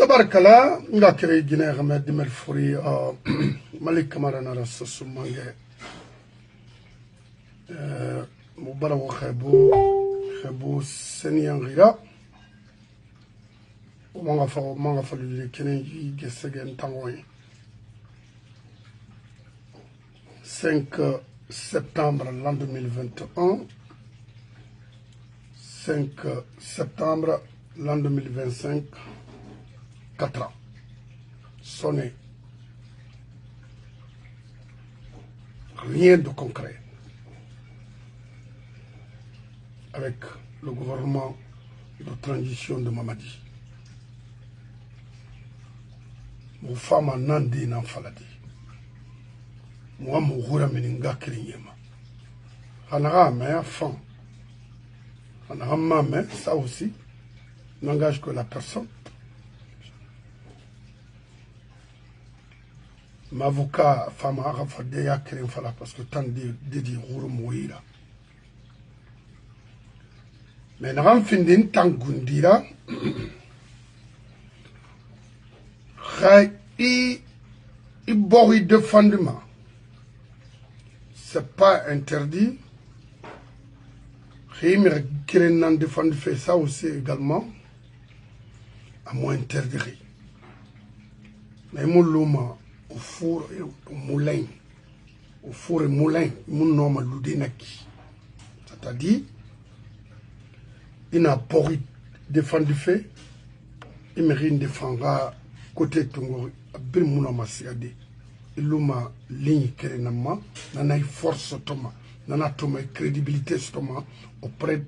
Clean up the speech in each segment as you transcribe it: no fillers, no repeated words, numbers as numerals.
tabarkala nga kere gine Ahmed Dimel Furi Malik Kamara nara sosu mange mubara wa khebo senyangira manga fa le kene gesegen tangoy 5 septembre l'an 2021 5 septembre l'an 2025 4 ans sonné. Rien de concret avec le gouvernement de transition de Mamadi. Mon femme a nandi nan faladi. Moi mon goura meninga krinyema. Hanara mais fan. Hanara mais ça aussi n'engage que la personne. M'avocat femme a rafadé ya krim fala parce que tant de goura mouira. Mais n'ram findin tant gundira. I bori de fondement. C'est pas interdit. Il me défendre fait ça aussi également. À moins interdit. Mais mon loma au four et au moulin. Au four et moulin, mon nom a l'oudinaki. C'est-à-dire, il n'a pas défendu fait. Il me défendra. Côté Tongo, bir muna masiade, iluma ligne kerenama, nana force toma, nana toma crédibilité toma auprès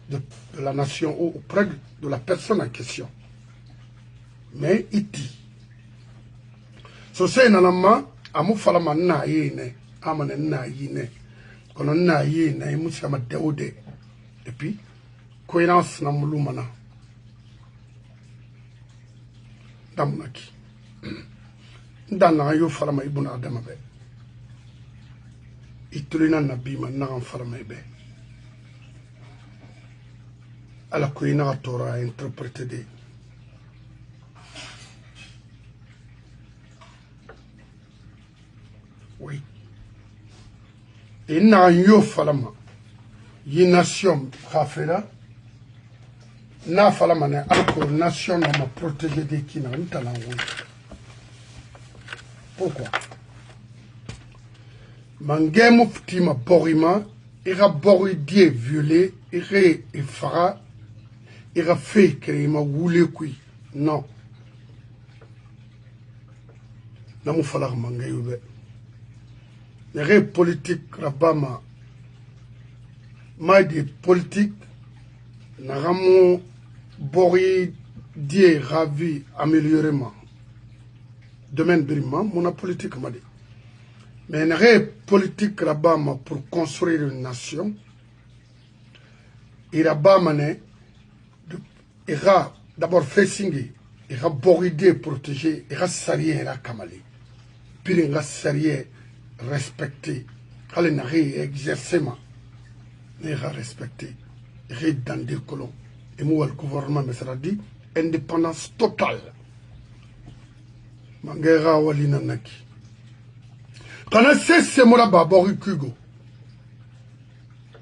de la nation ou auprès de la personne en question. Mais iti. So c'est nanama, amu falama na yene, amane na yene, kono na yene, imu sama deode, et puis cohérence na mulumana. Damnaki dans la yo farama ibuna adama be itulina nabima na farama be ala ko ina tora interpréter de oui ina yo farama yi nation khafera na falama ne alcool nation m'a protégé des qui n'ont pas la pourquoi mangé mufti ma borima ira boridie violé ira fara ira fait que ma voulu kui non namu falak mangé ube les politique rabama ma des politique naramu Bori die ravi améliorement domaine brimant mon politique m'a dit mais une politique là-bas pour construire une nation il là-bas mané ira d'abord facing ira boride protéger ira sarié ira kamali puis ira sarié respecter allez n'arrive exercement ira respecter ira dans des colons. Et moi, le gouvernement me sera dit indépendance totale. Mangera walina naki. Quand c'est moi Babori Kugo.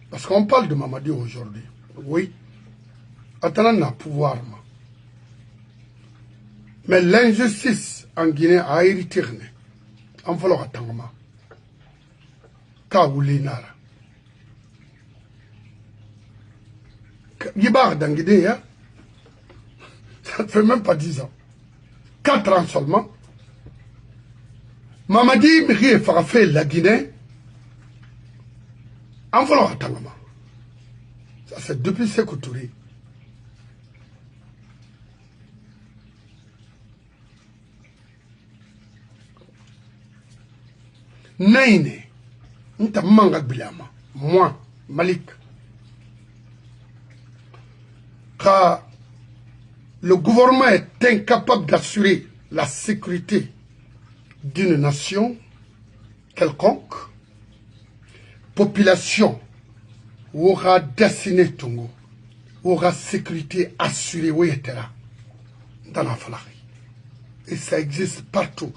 Parce qu'on parle de Mamadi aujourd'hui. Oui. Attendant le pouvoir. Mais l'injustice en Guinée a hérité. En falloir attendre. Kaoulinara. Gibar dans Guinée, hein? Ça ne fait même pas 10 ans. 4 ans seulement. Mamadi Miri fera fait la Guinée. En voulant attendre. Ça c'est depuis Sékou Touré. Naine. Nta manga bilama. Moi, Malik. Car le gouvernement est incapable d'assurer la sécurité d'une nation quelconque, population aura dessiné Tongo, aura sécurité assurée, oui, etc. Dans la Falari. Et ça existe partout.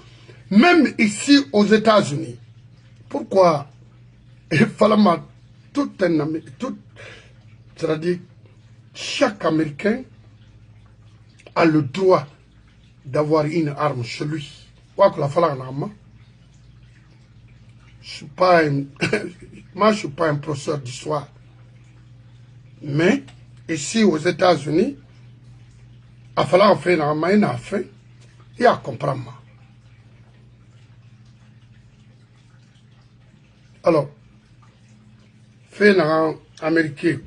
Même ici aux États-Unis. Pourquoi il fallait c'est-à-dire chaque Américain a le droit d'avoir une arme chez lui. Je suis pas moi je suis pas un professeur d'histoire. Mais ici aux États-Unis, il fallait faire une affaire et à comprendre. Alors, fait un Américain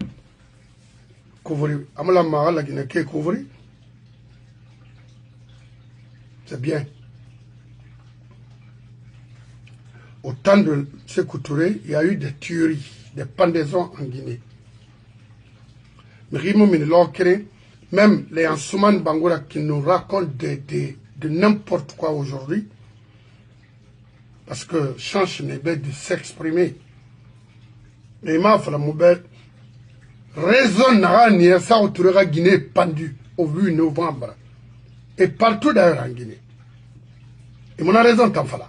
couvrir, amala mara la Guinée couvrir, c'est bien. Au temps de Sékou Touré, il y a eu des tueries, des pendaisons en Guinée. Mais même les Ansouman Bangoura qui nous racontent de n'importe quoi aujourd'hui, parce que change n'est pas de s'exprimer. Mais il m'a fait la mauvaise raison n'a ça autour de la Guinée pendue au 8 novembre. Et partout d'ailleurs en Guinée. Et mon raison t'en fait là.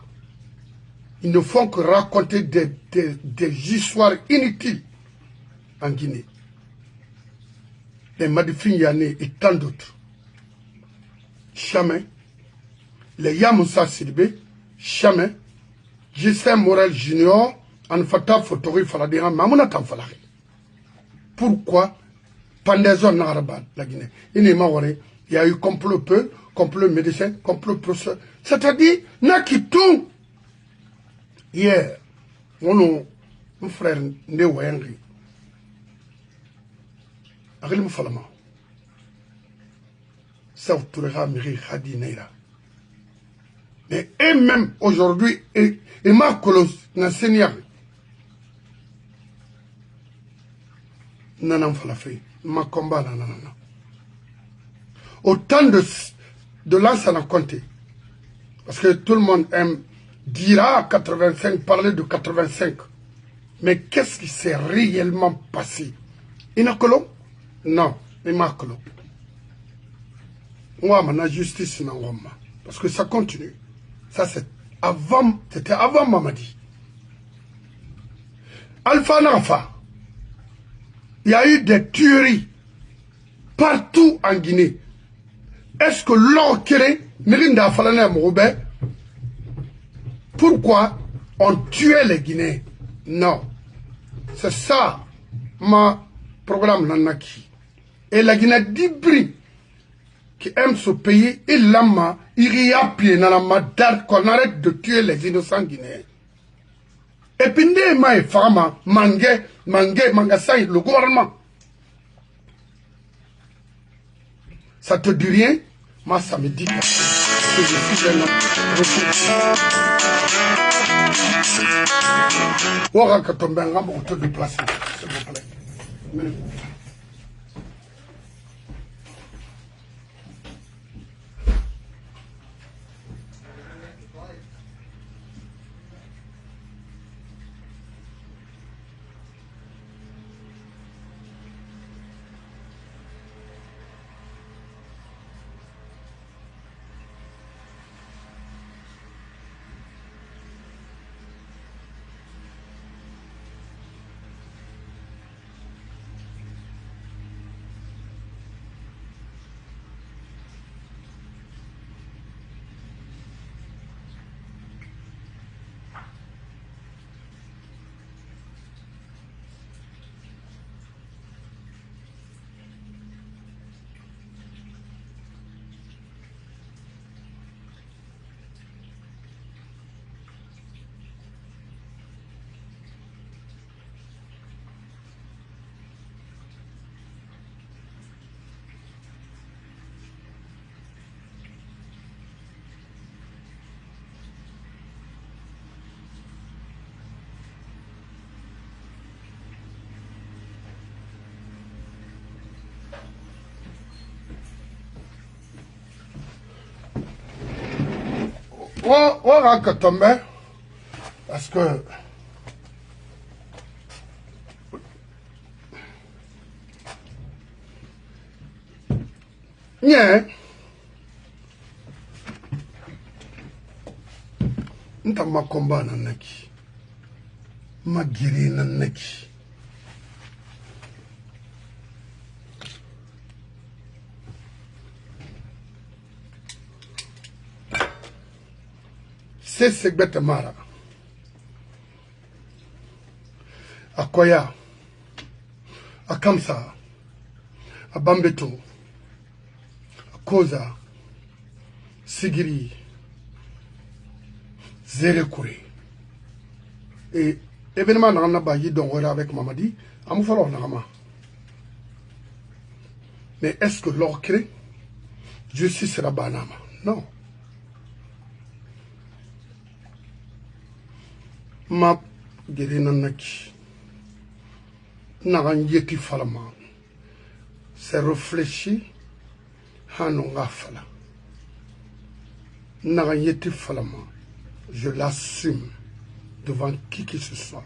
Ils ne font que raconter des histoires inutiles en Guinée. Les Madifin Yané et tant d'autres. Jamais. Les Yamoussa Sidibé, jamais. Justin Morel Junior, en fata photographie Faladira, Mamouna Tanfalari. Pourquoi pendaison n'arabe la Guinée? Il y a eu complot peu, complot médecin, complot professeur. C'est-à-dire, n'a qui tout. Hier, mon frère Néo Henry, Arim Falama, South Tourera Miri Hadi Neira. Mais eux-mêmes, aujourd'hui, et ma colos, n'a seigneur. Nanam Falafé, ma combat, nanana. Autant de l'ans à compter. Parce que tout le monde aime, dira 85, parler de 85. Mais qu'est-ce qui s'est réellement passé? Inakolo? Non, Imakolo. Moi, la justice, parce que ça continue. Ça, c'était avant Mamadi. Alpha Nafa, il y a eu des tueries partout en Guinée. Est-ce que l'on crée, Mirinda Falana Mourbe, pourquoi on tuait les Guinéens? Non. C'est ça, ma programme Nanaki. Et la Guinée d'Ibri, qui aime ce pays, il l'a il a pied dans la madade qu'on arrête de tuer les innocents guinéens. Et puis, il fama, mangasai, le gouvernement. Ça te dit rien? Moi, ça me dit que je suis un homme. On va tomber en rampe autour de place, s'il vous plaît. On va que tomber parce que nta ma combat na naki ma giri na naki c'est Segbet Mara Akoya Akamsa Abambeto Akoza Sigiri Zerekure et événement n'a pas eu d'envoyer avec Mamadi à falloir n'ama mais est-ce que l'orcre justice sera banama non ma gerina naki n'agangeti falama c'est réfléchi hanonga fala n'agangeti falama je l'assume devant qui que ce soit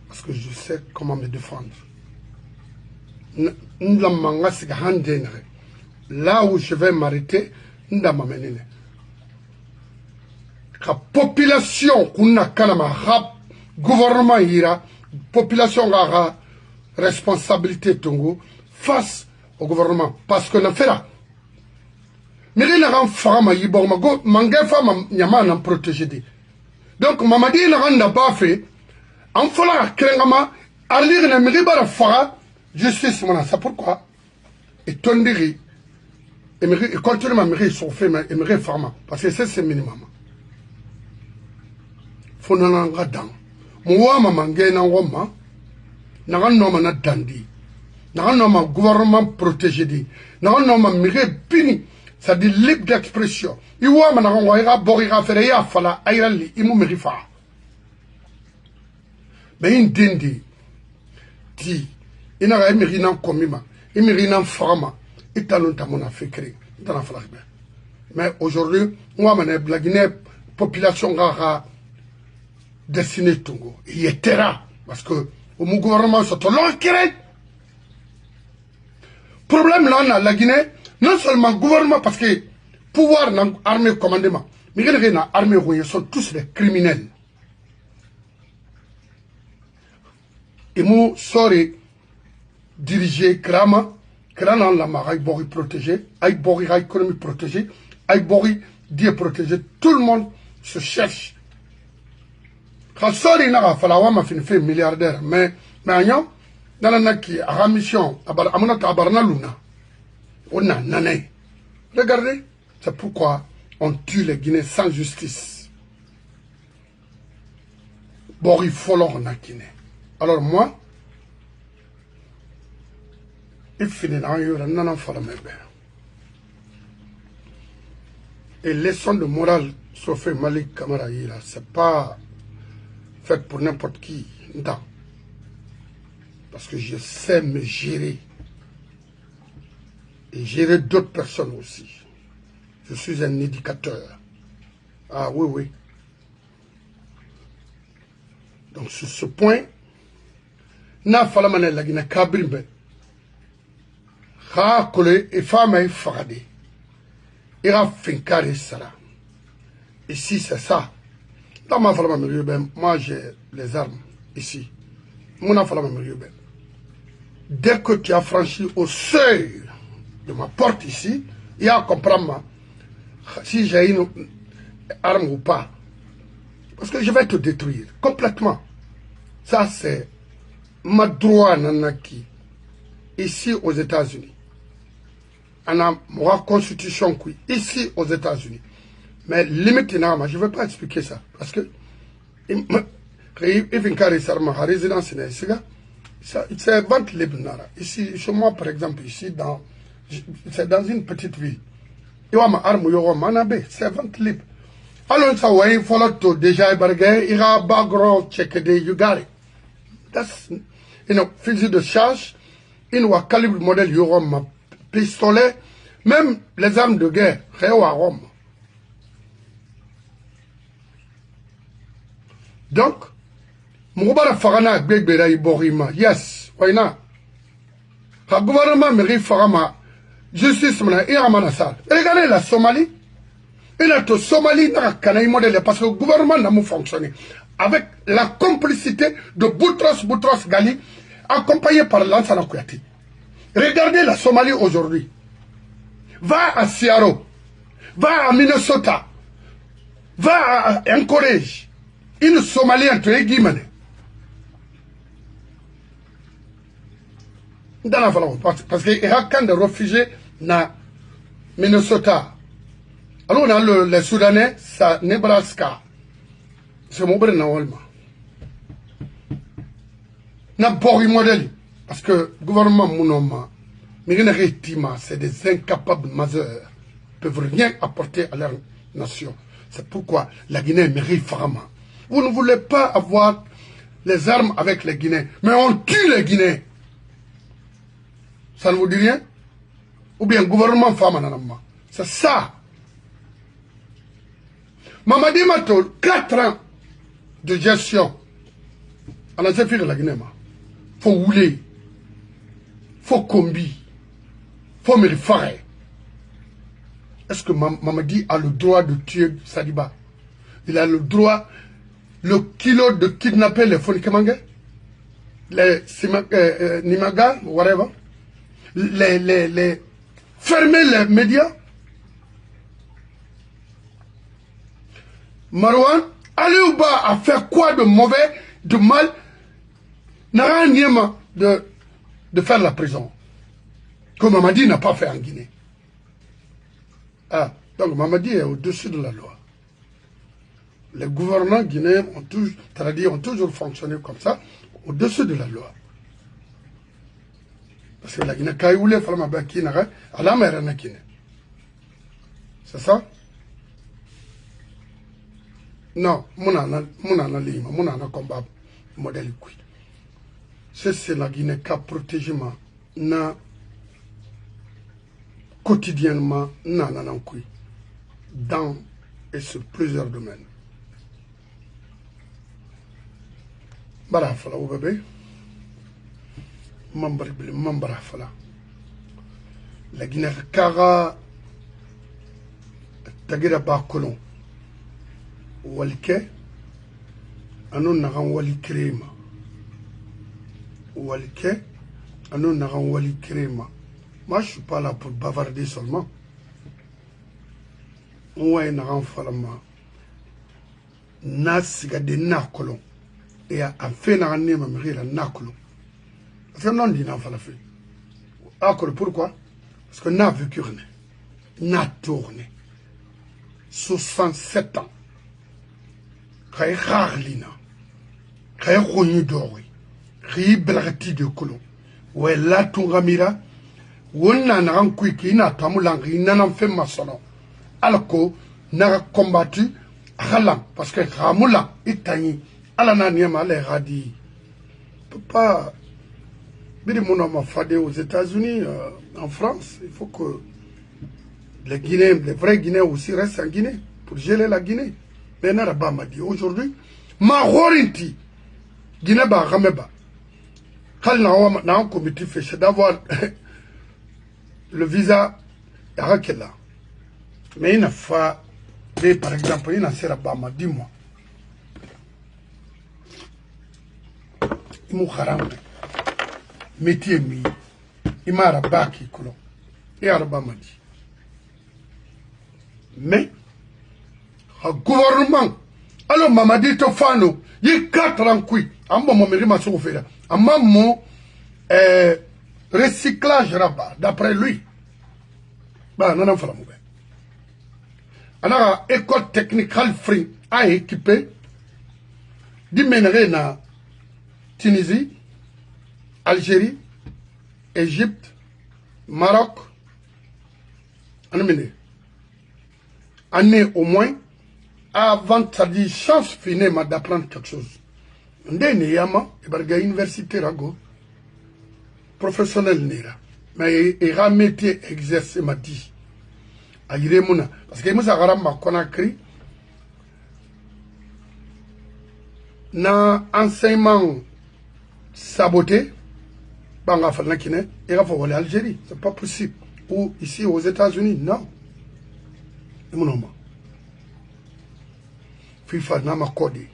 parce que je sais comment me défendre là où je vais m'arrêter la population kuna kanama gouvernement ira population a responsabilité tongo face au gouvernement parce que na fera mais il n'a fama yibo mago mangé femme nyama protéger donc Mamadi n'a pas fait en fala krengama arlir na miribara fara justice mona c'est pourquoi et tondiri et continue ma mairie sont fait mais aimerait fama parce que c'est minimum faut n'anga dans moi mangé na ngoma na noma na dandi na noma gouvernement protégé di na noma mairie pini ça dit libre d'expression iwa manango ira borira fere ya fala ayrali imu merifa mais indindi ti ina ga emirina komima emirina fama italon tamona fekri tana fala mais aujourd'hui moi mané blagine population gara destiné Tongo il est terra parce que au gouvernement soit l'enquête problème là na la Guinée non seulement gouvernement parce que pouvoir dans l'armée commandement, mais les armée sont tous des criminels. Et moi, sorry, diriger Krama, Krana la maraille bori protégé, aïe bori économie protégée, aïe bori Dieu protégé, tout le monde se cherche. Quand sorry n'a pas fallu fait milliardaire, mais dans la naki, à la mission, à Barna Luna. On a nané. Regardez, c'est pourquoi on tue les Guinéens sans justice. Bori folon na Guinée. Alors moi, il finit dans un nanan falame. Et leçon de morale, sauf Malik Kamara, c'est pas fait pour n'importe qui. Non. Parce que je sais me gérer. Et gérer d'autres personnes aussi. Je suis un éducateur. Ah oui, oui. Donc sur ce point, na falamane la Guinée kabrimbe. Kha kole et femme farade. Ira finkare sara. Ici c'est ça. Dans ma falamane moi j'ai les armes ici. Mon falamane dès que tu as franchi au seuil de ma porte ici, il y a à comprendre si j'ai une arme ou pas. Parce que je vais te détruire complètement. Ça, c'est ma droit nanaki. Ici aux États-Unis. On a ma constitution ici aux États-Unis. Mais limite, je ne vais pas expliquer ça. Parce que résidence c'est vente libre. Ici, chez moi, par exemple, ici, c'est dans une petite ville. Il y a ma arme, c'est vente libre. Alors, ça, il faut déjà, il y a un background check, you got it. That's, fusil de charge, il y a un calibre modèle, il y a un pistolet, même les armes de guerre, il y a un Rome. Donc, Moubara Farana, Begbera, Iborima, yes, why not? Le gouvernement mérite Farama, justice, Regardez la Somalie. Et notre Somalie n'a qu'un modèle parce que le gouvernement n'a pas fonctionné. Avec la complicité de Boutros Ghali, accompagné par Lansana Kouyaté. Regardez la Somalie aujourd'hui. Va à Seattle, va à Minnesota, va à Anchorage. Une Somalie entre les guillemets. Parce qu'il y a quand des réfugiés dans Minnesota. Alors on a les Soudanais, ça Nebraska. C'est mon bref normalement. N'importe quel modèle. Parce que le gouvernement Mounoma, c'est des incapables majeurs. Ils ne peuvent rien apporter à leur nation. C'est pourquoi la Guinée mérite Farama. Vous ne voulez pas avoir les armes avec les Guinéens. Mais on tue les Guinéens. Ça ne vous dit rien? Ou bien le gouvernement Famananama. C'est ça. Mamadi Matol, 4 ans de gestion. On a fait la Guinée. Il faut rouler. Il faut combi. Il faut me faire. Est-ce que Mamadi a le droit de tuer Sadiba? Il a le droit, le kilo de kidnapper les Fonikamanga, les Nimaga, whatever, fermer les médias. Marouane, Aliouba a fait quoi de mauvais, de mal? N'a rien de faire la prison. Que Mamadi n'a pas fait en Guinée. Ah, donc Mamadi est au-dessus de la loi. Les gouvernants guinéens ont toujours fonctionné comme ça, au-dessus de la loi. Parce que la Guinée, quand il voulait faire ma bête, à la mer, c'est ça? Non, mon combat modèle. C'est la Guinée qui a protégé ma quotidiennement dans et sur plusieurs domaines. Barafala ou bébé, mambarafala. La Guinée Kara Tagira Bakolon. Walke, anon naran wali krema. Walke, anon naran wali krema. Moi, je ne suis pas là pour bavarder seulement. Moi, je suis là pour et à faire un nez, ma mère, nakolo. Parce que non, dit n'a pas fait. Pourquoi? Parce que n'a vécu rien. N'a tourné. 67 ans. Kay rarlina. Kay ronyu d'ori. Kay belgati de colon. Ouais, la tungamira. Wonna na rankui ki na tamulangi na fait masono. Alko n'a combattu Ralam parce que Ramula itani alana niama le radi. Papa bidi mon homme a fadé aux États-Unis, en France, il faut que les Guinéens, les vrais Guinéens aussi restent en Guinée pour gérer la Guinée. Mais Naraba m'a dit aujourd'hui, ma horinti Guinée ba rameba. Kal na un comité fait d'avoir le visa Yarakela. Mais il n'a pas, par exemple, il n'a pas m'a dit moi. Il m'a haram. Métier mi. Il m'a rabaki kolo. Et Araba m'a dit. Mais, le gouvernement, alors m'a dit to fano, il y a 4 ans qui, en bon moment, il m'a sauvé. En mon recyclage rabat, d'après lui. Bah, non, non, non, alors, école technique free a équipé d'imménager na Tunisie, Algérie, Égypte, Maroc, année au moins, avant ça dit chance finalement d'apprendre quelque chose. Ndé yama, et université rago, professionnel nera, mais il a métier exercé m'a dit. Aïremuna, parce que Moussa Garam Conakry, na enseignement saboté, Banga Falakine, il va falloir l'Algérie, c'est pas possible. Ou ici aux États-Unis, non. FIFA nama kodi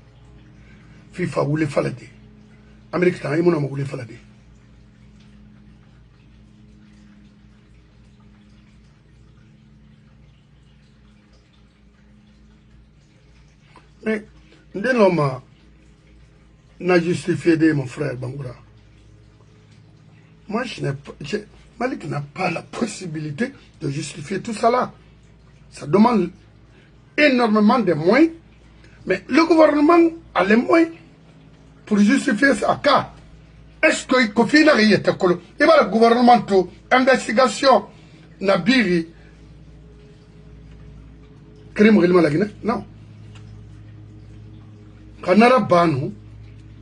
FIFA wule falade Amérique tan imuna ma wule falade mais l'homme n'a justifié de mon frère Bangoura. Moi, Malik n'a pas la possibilité de justifier tout ça là. Ça demande énormément de moyens, mais le gouvernement a les moyens pour justifier ça. Car, est-ce que Kofi n'a rien été collé? Il va le gouvernement tout, investigation, Nabiri, crime réellement la Guinée? Non. Kanara Banu,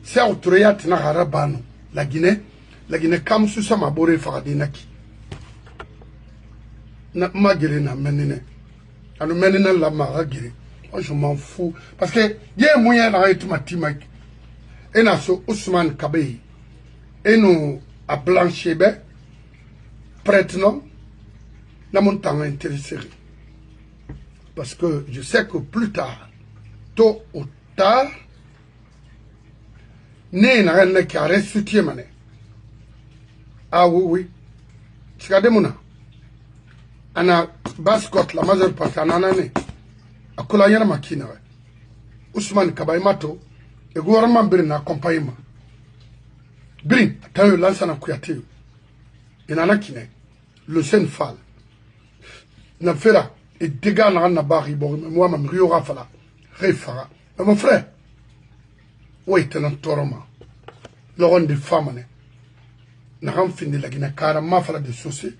c'est autoréat Nahara Banu, la Guinée comme sous ça m'a boré Faradinaki. Na magiri na menine. Anu menine la maragiri. Moi je m'en fous. Parce que il y a un moyen d'arrêter ma timak. Et na so Ousmane Kabé. Et nous à Blanchebe. Prête non. Na mon temps intéressé. Parce que je sais que plus tard, tôt ou tard, né na rien qui a ressuscité mané. Ah oui. Regardez mon ana bascot la majeure partie ananane akola yana makina Ousmane Kabay mato e gouvernement birina accompagnement birin tayo lansana kuyate inana kine le Senfal na fera et dégâts na bari bo moi mam riora fala refara mon frère oui tenan toroma logon de femme Nagam fini la Guinée car ma fala de souci,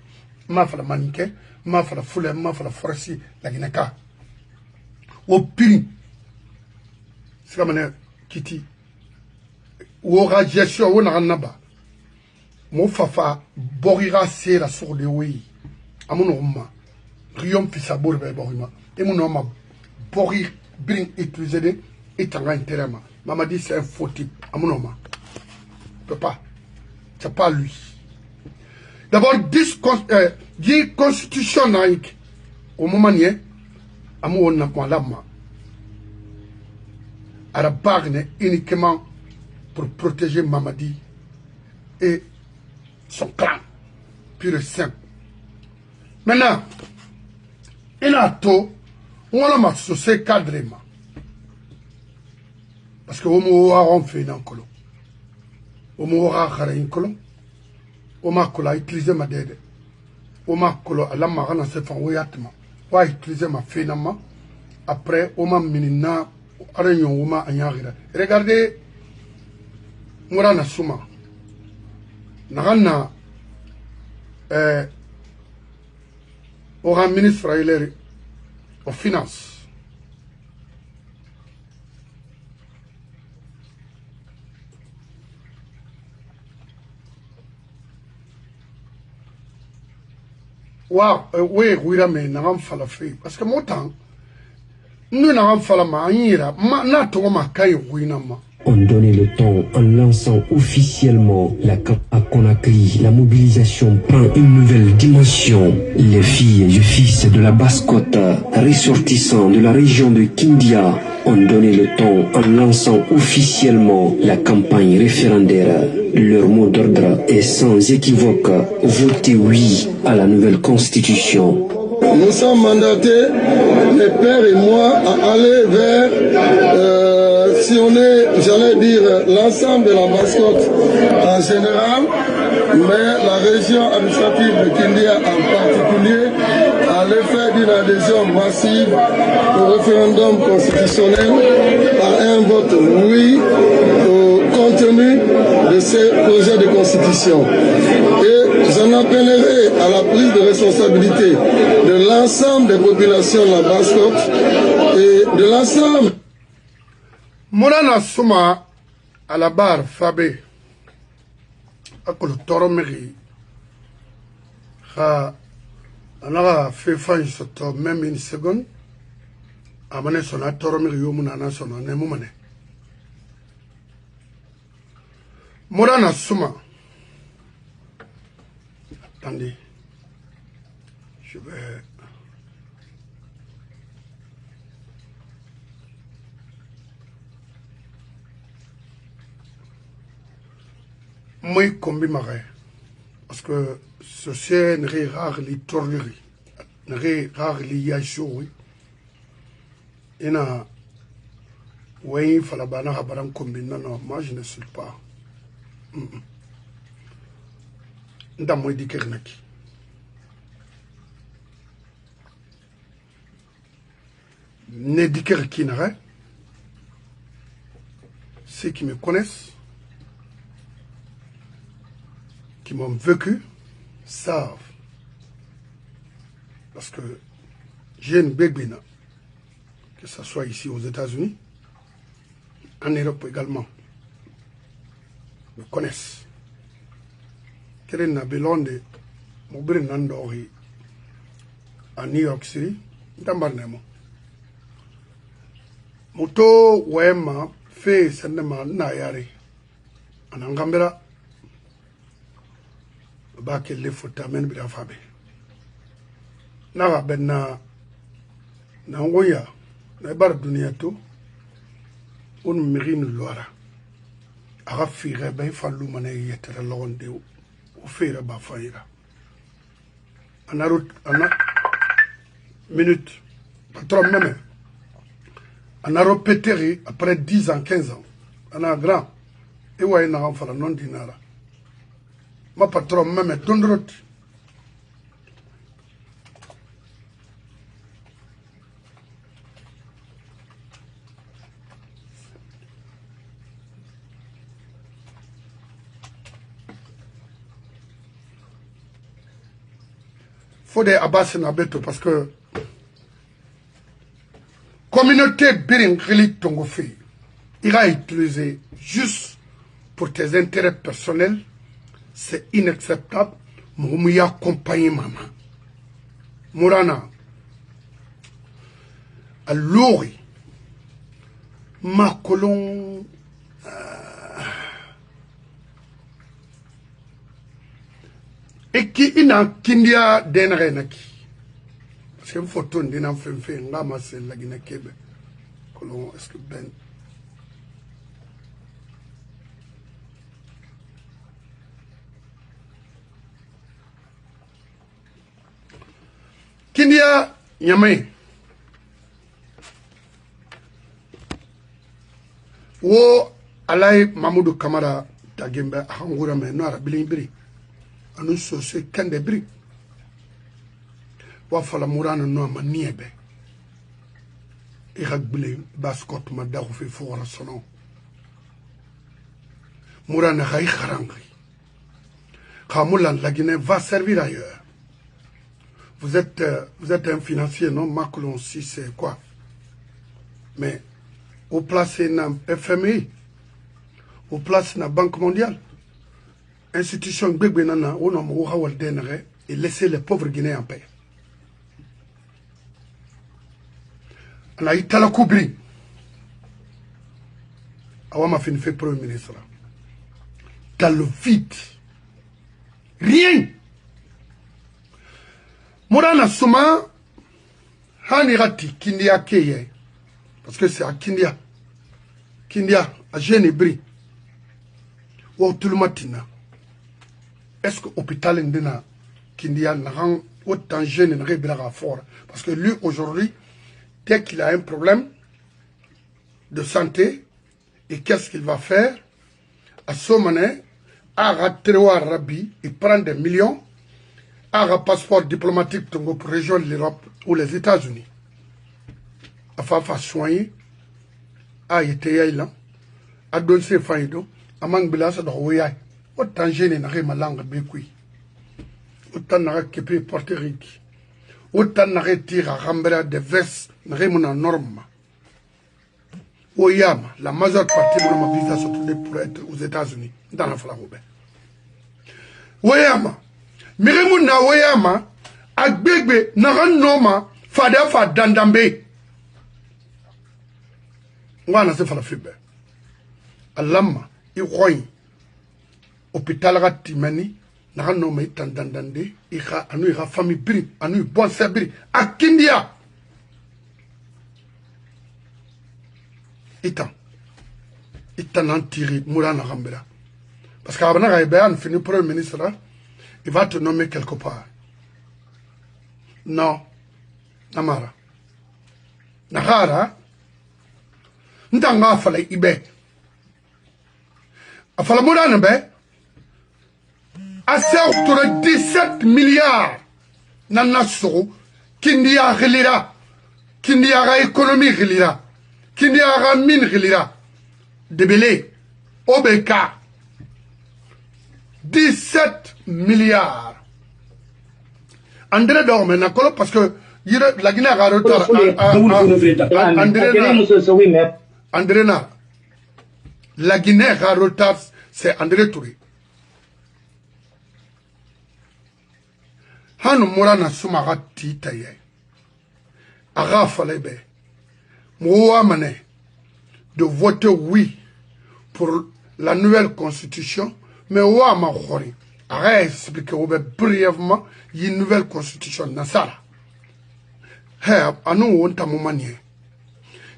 ma fala manique, ma fala foule, ma fala forci la Guinée car. Au pire, c'est comme Kiti. Ou aura gestion ou n'anaba. Mon fafa borira sera sur le oui. À mon nom, Riom Fissabour Borima. Et mon nom, Borir Bring utilisé et t'en intérêt. Maman dit c'est un faux type. À mon nom. Peut pas. C'est pas lui. D'abord, 10 constitutions naïques. Au moment où on n'a pas la main. À la barre uniquement pour protéger Mamadi et son clan. Pur et simple. Maintenant, il a tout. On a ma société cadrement. Parce que on m'a fait un colon. Omora kharain kolon oma kola utiliser ma dede oma kolo ala magana se fa woyatma wa utiliser ma finalement après oma minina aranyo oma anyagira regardez Mourana Souma nagana aura ministre israélien aux finances. Oui, mais n'avons pas la fait. Parce que mon temps, nous n'avons pas la manière, n'a pas ma caille, On donnait le temps en lançant officiellement la campagne à Conakry. La mobilisation prend une nouvelle dimension. Les filles et fils de la Basse-Côte, ressortissants de la région de Kindia, ont donné le temps en lançant officiellement la campagne référendaire. Leur mot d'ordre est sans équivoque: votez oui à la nouvelle constitution. Nous sommes mandatés, mes pères et moi, à aller vers sillonner, j'allais dire, l'ensemble de la Basse-Côte en général, mais la région administrative de Kindia en particulier, à l'effet d'une adhésion massive au référendum constitutionnel par un vote oui au contenu de ces projets de constitution. Et j'en appellerai à la prise de responsabilité de l'ensemble des populations de la Basse-Côte et de l'ensemble. Mourana Souma à la barre Fabé à le Toromeri on a fait fin sur même une seconde à mener son Toromeri Yomunana son anémone Mourana Souma. Attendez, je vais moi combi marais parce que ce n'est rare les torleries n'est rare les yachoui et na oui fala bana habaran combi non moi je ne suis pas nda moi di kernaki ne di kerkinare ceux qui me connaissent qui m'ont vécu savent. Parce que j'ai une bébina, que ce soit ici aux États-Unis, en Europe également, me connaissent. Quel est le Nabelonde, mon brin Nandori, à New York City, Dambarnemo. Moto Wema fait seulement Nayari, en Angambera. Bake le fota men bi afabe na ba benna na ngoya na bar duniya to on mirine lora aga fire bay fallu mané yetere lawonde o fere ba fayira ana minute patron même ana repéter après 10 ans 15 ans ana grand e way na fala non dinara ma patron même tondrot faut des abbas nabeto parce que communauté biring khili tongo fi il a utilisé juste pour tes intérêts personnels. C'est inacceptable. Moumouya accompagné maman. Mourana. À l'ori. Ma colon. Et qui ina kindia denre naki. Parce que une photo d'ina fait nga ma c'est la Guinée Kébé. Colon est-ce que ben. Kindia Yamé wo alay Mamoudou Kamara Tagembe Hangoura me no arabilin biri anu sose kende biri wa fala Mourana no maniebe iragbile baskot ma daxu fi fora sono Mourana khay kharangri khamoulan la Guinée va servir ailleurs. Vous êtes un financier, non? Macron, si c'est quoi? Mais, au place dans FMI, au place dans Banque mondiale, institution Gbegbenana, on a et laisser les pauvres Guinéens en paix. On a eu Talakoubri. Awama fin fait Premier ministre. Dans le vide. Rien. Mourana Souma, Hanirati, Kindia Keye, parce que c'est à Kindia, à Genebri, ou tout le matin. Est-ce que l'hôpital Ndena, Kindia, n'a autant jeune n'a fort? Parce que lui, aujourd'hui, dès qu'il a un problème de santé, et qu'est-ce qu'il va faire? À ce moment-là, à Ratewa Rabi, il prend des millions. Un passeport diplomatique pour rejoindre l'Europe ou les États-Unis. Afin de soigner, a été là, a donné ses failles, a mangbila sa doya, autant gêné n'a ma langue bécoui, autant n'a que pu porter rique, autant n'a retiré à Rambera des vestes, n'a remona norme. Oyama, la majeure partie de ma visa se pour être aux États-Unis, dans la Flaroube. Oyama. Miremu na weyama agbegbe na noma fada fa dandambe ngwana se fala fibe alama I roy hôpital ratimani na noma itandandande ira anu ira famille bri anu bon sabri akindia itan antiri murana gambera Parce qu'Abana Ibean finit premier ministre là, il va te nommer quelque part. Non. Namara. Nahara. N'tanga fallait Ibe. A fallait Mouranembe. A autour de 17 milliards. Nanasso. Kindia Relira. Kindia économie Relira. Kindia mine Relira. Debele. OBK. 17 milliards. André dort maintenant parce que la Guinée a retard. André na. La Guinée a retard, c'est André Touré. Hanu Mourana Soumara Titaye. Ara Falebe. Mouamane de voter oui pour la nouvelle constitution. Mais Ouama Khori a expliqué brièvement une nouvelle constitution Nassara. Anou on tamomanie.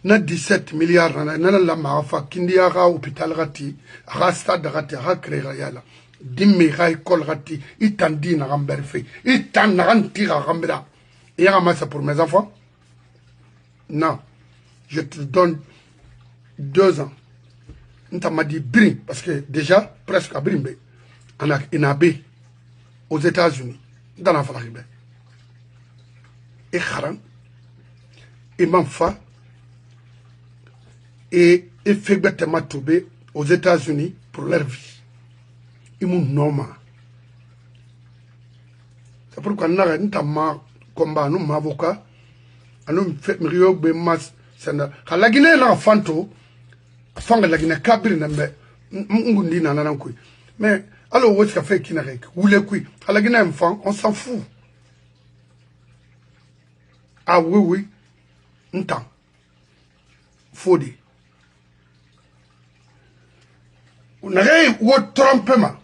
Na 17 milliards na la mafa kindia ga hôpital rati, ga stade rati, ga créer yala. Dimmi ga école rati, itandi na gamberfe, itan na gantira gambira. Et ça pour mes enfants? Non. Je te donne 2 ans. On m'a dit brin, parce que déjà, presque à Brimbe, en Abe, aux États-Unis, dans la Faribé. Et Kharan, et Manfa, et Fegbet Matoube, aux États-Unis, pour leur vie. Ils m'ont nommé. C'est pourquoi nous avons un combat, nous avons un avocat, nous avons fait un peu la Guinée, là, fanto. Fanga la Guinée kabiri nambe ngundi na nankui mais alors où est-ce qu'a fait kinarek ou les kui à la Guinée enfant on s'en fout. Ah oui n'tant fodi on aurait ou trompement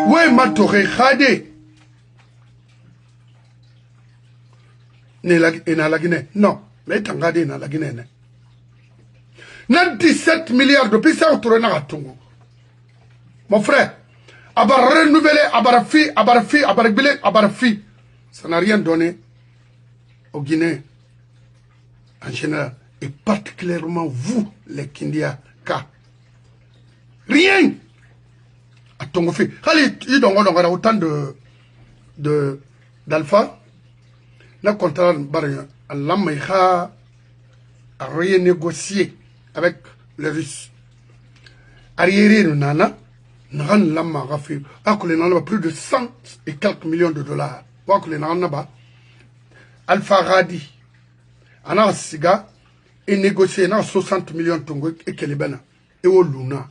ouais ma toré khade ne la Guinée non mais tangade na la Guinée ne. Na 17 milliards de pays, ça autour de mon frère, abar renouvelé, abarafi, ça n'a rien donné aux Guinéens en général, et particulièrement vous, les Kindiaka. Rien à Tongofi. Il y a autant d'alpha, n'a contrat, l'Amérique a rien négocié avec les Russes. Arriéré, nous n'avons plus de 100 et quelques millions de dollars. Alpha Radi, Anna Siga, et négocié 60 millions de tongo et Kelebena. Et au Luna.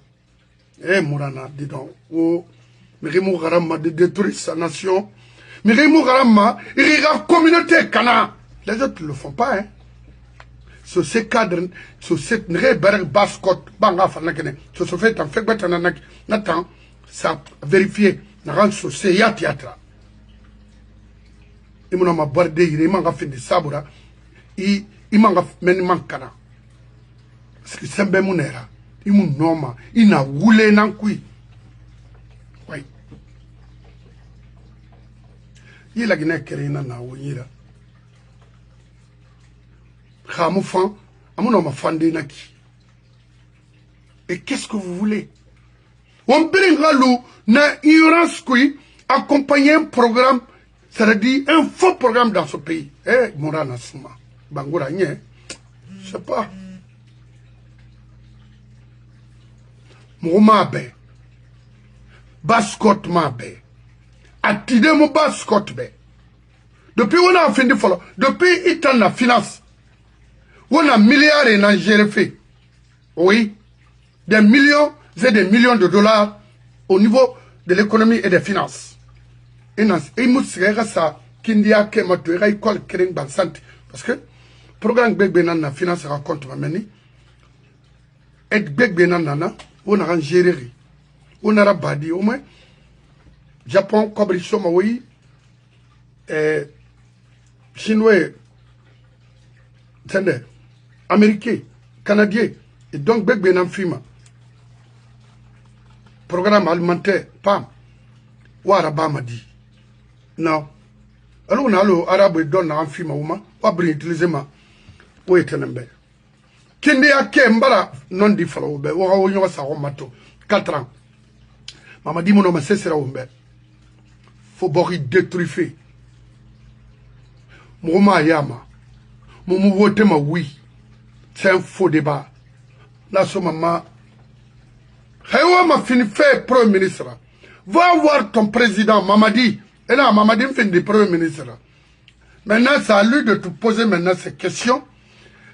Eh, Mourana, dis donc. Oh, Mirimo Garama de détruire sa nation. Mirimo Garama, il y a communauté Kana. Les autres ne le font pas, hein. Sur ces cadres, sur cette réberg basse-côte, banga fanakene, sur ce fait, en fait, n'attend, ça vérifier, n'a rien sur ces théâtre. Il m'a bordé, il m'a fait des sabura, il m'a fait des mancana. Parce que c'est un peu mon era, il m'a nommé, il n'a roulé n'en couille. Oui. Il a gagné Kerina na ouïra. Et qu'est-ce que vous voulez? On peut na ignorance qui accompagner un programme, c'est-à-dire un faux programme dans ce pays. Eh, Mourana Souma, Bangoura Nye, je sais pas. Moumabe, Baskot Mabe, Atide mon Baskot Be. Depuis on a fini de follow, depuis il t'a la finance. On a milliards et n'a géré fait. Oui. Des millions et des millions de dollars au niveau de l'économie et des finances. Et nous sommes ça, Kindia, Kemato, école, Kering, Bansante. Parce que, programme Begbenan, la finance raconte ma meni. Et Begbenan, on a géré. On a rabadi, au moins. Japon, Kobrichoma, oui. Chinois, Tende. Américain, Canadien, et donc Begbenan Fima. programme alimentaire, pam, ou Araba dit. Non. Alors on a le arabe donne un film ou utiliser ma ou etenembe. Kende ake mbara non di falo be wa wo nyo sa mato 4 ans. Mama dit mon homme c'est sera ombe. Faut bori détruire. Mouma yama. Moumou vote ma oui. C'est un faux débat. Là so maman. Hayo ma fini fait premier ministre. Va voir ton président Mamadi. Et là, Mamadi me fait des premiers ministres. Maintenant, c'est à lui de te poser maintenant ces questions.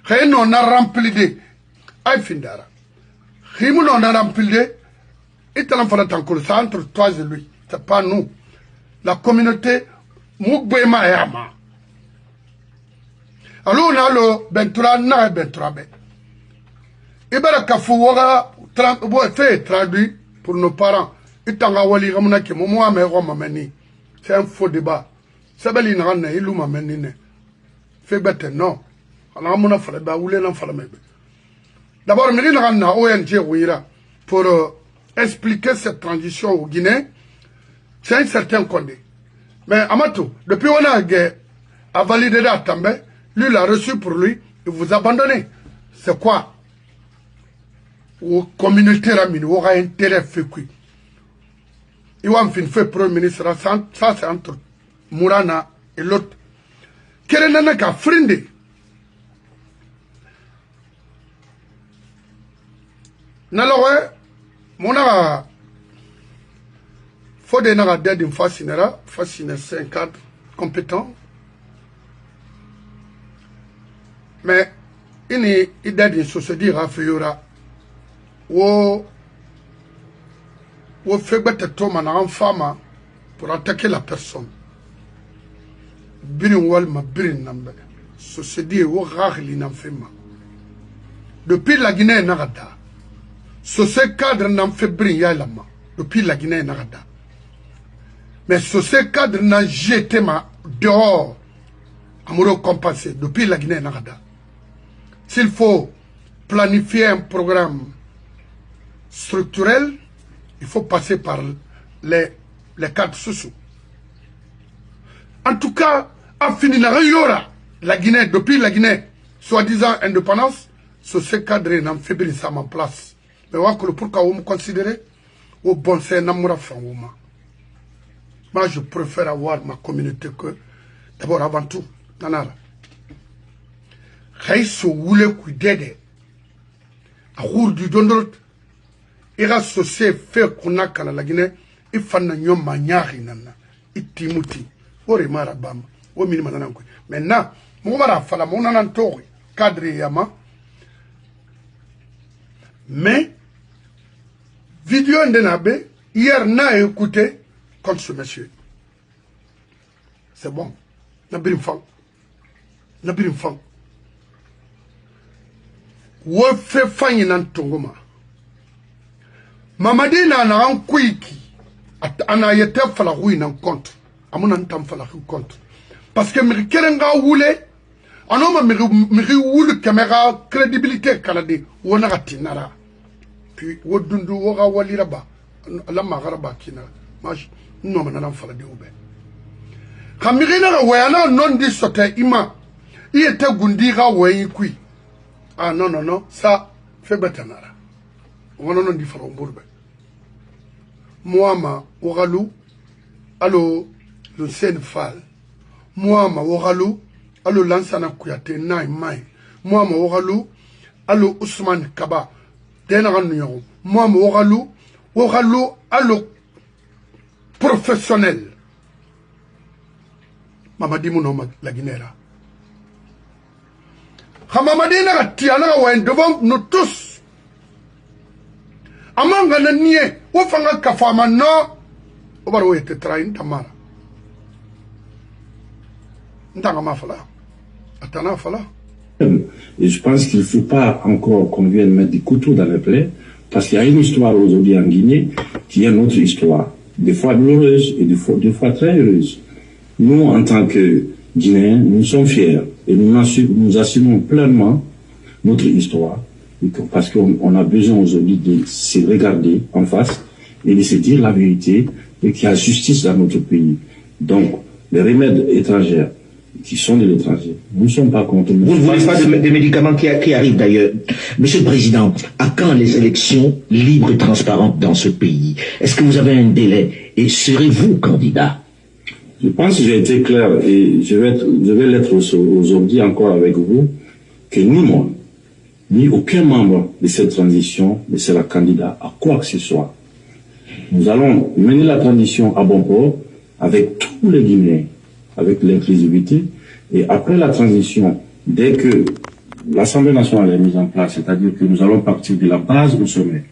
Rien on a rempli des. Aïe, Findara. Rien on a rempli des. Et t'as l'enfant d'encore. C'est entre toi et lui. C'est pas nous. La communauté, Moukbema et Ama. Alors, on a le Bentura, na Bentura. Et bien, la fait traduit pour nos parents. Et t'as wali ramuna ki momo me ro mamani. C'est un faux débat. C'est bel inranne ilu mamani ne. Fait bête non. Alors ramuna fala ba oulé nan fala mebe. D'abord me rinran na ONG Ouira pour expliquer cette transition au Guinée. C'est un certain Condé. Mais Amato, depuis on a validé la Tambe, lui l'a reçu pour lui, et vous abandonnez. C'est quoi? Ou communauté ramine, ou aura intérêt fait quoi? Il va me faire premier ministre, ça c'est entre Mourana et l'autre. Quel est le cas? Frinde. Nalowe, mon faut des naga d'aide d'une fascinera, c'est un cadre compétent. Mais il est d'aide d'une société à faire ou fait bête Thomas en femme pour attaquer la personne. Birin walma birin nambe. Société ou rare l'inamfema. Depuis la Guinée Nagada. Ce cadre n'a fait briller la main. Depuis la Guinée Nagada. Mais ce cadre n'a jeté ma dehors. Amoureux compensé. Depuis la Guinée Nagada. S'il faut planifier un programme structurel, il faut passer par les cadres sociaux. En tout cas, à finir la Guinée, depuis la Guinée, soi-disant indépendance, ce cadre n'a fait briller ça ma place. Mais pourquoi vous me considérez au bon c'est Namoura Fangouma. Moi, je préfère avoir ma communauté que, d'abord, avant tout, Nanara. Raïso Woule Koudede, à Rour du Dondot, il a associé fait qu'on a la Guinée, il faut que nous maniari nana, il timuti, au remara bam, au minimum. Maintenant, mon mara fala mon anantori, cadre yama. Mais, vidéo n'denabe, hier n'a écouté contre ce monsieur. C'est bon. Nabirim fang. Nabirim fang. Wo fait fanyi nan tongoma. Mamadi na an kuiki. Ana yete fala hui nan compte. Amuna ntam fala hui compte. Parce que mi kerenga wule. Anoma mi wule caméra crédibilité kalade. Wona gatinara. Puis wo dundu wo ga walira ba. La magaraba kina. Maj no manana fala de oube. Kamirina wayana non di sote ima. Il était gundira wayi kui. Ah non, non, non, ça fait betanara. On a non dit farombourbe. Moi, oralou, allo, le Sénégal. Moi, oralou, allo, Lansana Kouyaté, Naï Maï. Moi, oralou, allo, Ousmane Kaba, Denaran Nuyon. Moi, oralou, allo, professionnel. Mamadi Mounom, la Guinée. Hamamadina tiana wen devant nous tous. Amanga na nie, wo fanga kafama no. Obaro ete train tamara. Ndanga mafala. Atana fala. Et je pense qu'il ne faut pas encore qu'on vienne mettre des couteaux dans les plaies, parce qu'il y a une histoire aujourd'hui en Guinée qui est notre histoire. Des fois douloureuse et des fois très heureuse. Nous, en tant que Guinéens, nous sommes fiers et nous assumons pleinement notre histoire parce qu'on a besoin aujourd'hui de se regarder en face et de se dire la vérité et qu'il y a justice dans notre pays. Donc, les remèdes étrangers qui sont de l'étranger, nous ne sommes pas contre. Vous ne voulez pas des médicaments qui arrivent d'ailleurs. Monsieur le Président, à quand les élections libres et transparentes dans ce pays? Est-ce que vous avez un délai et serez-vous candidat? Je pense que j'ai été clair et je vais l'être aujourd'hui encore avec vous, que ni moi, ni aucun membre de cette transition ne sera candidat à quoi que ce soit. Nous allons mener la transition à bon port avec tous les Guinéens, avec l'inclusivité, et après la transition, dès que l'Assemblée nationale est mise en place, c'est-à-dire que nous allons partir de la base au sommet,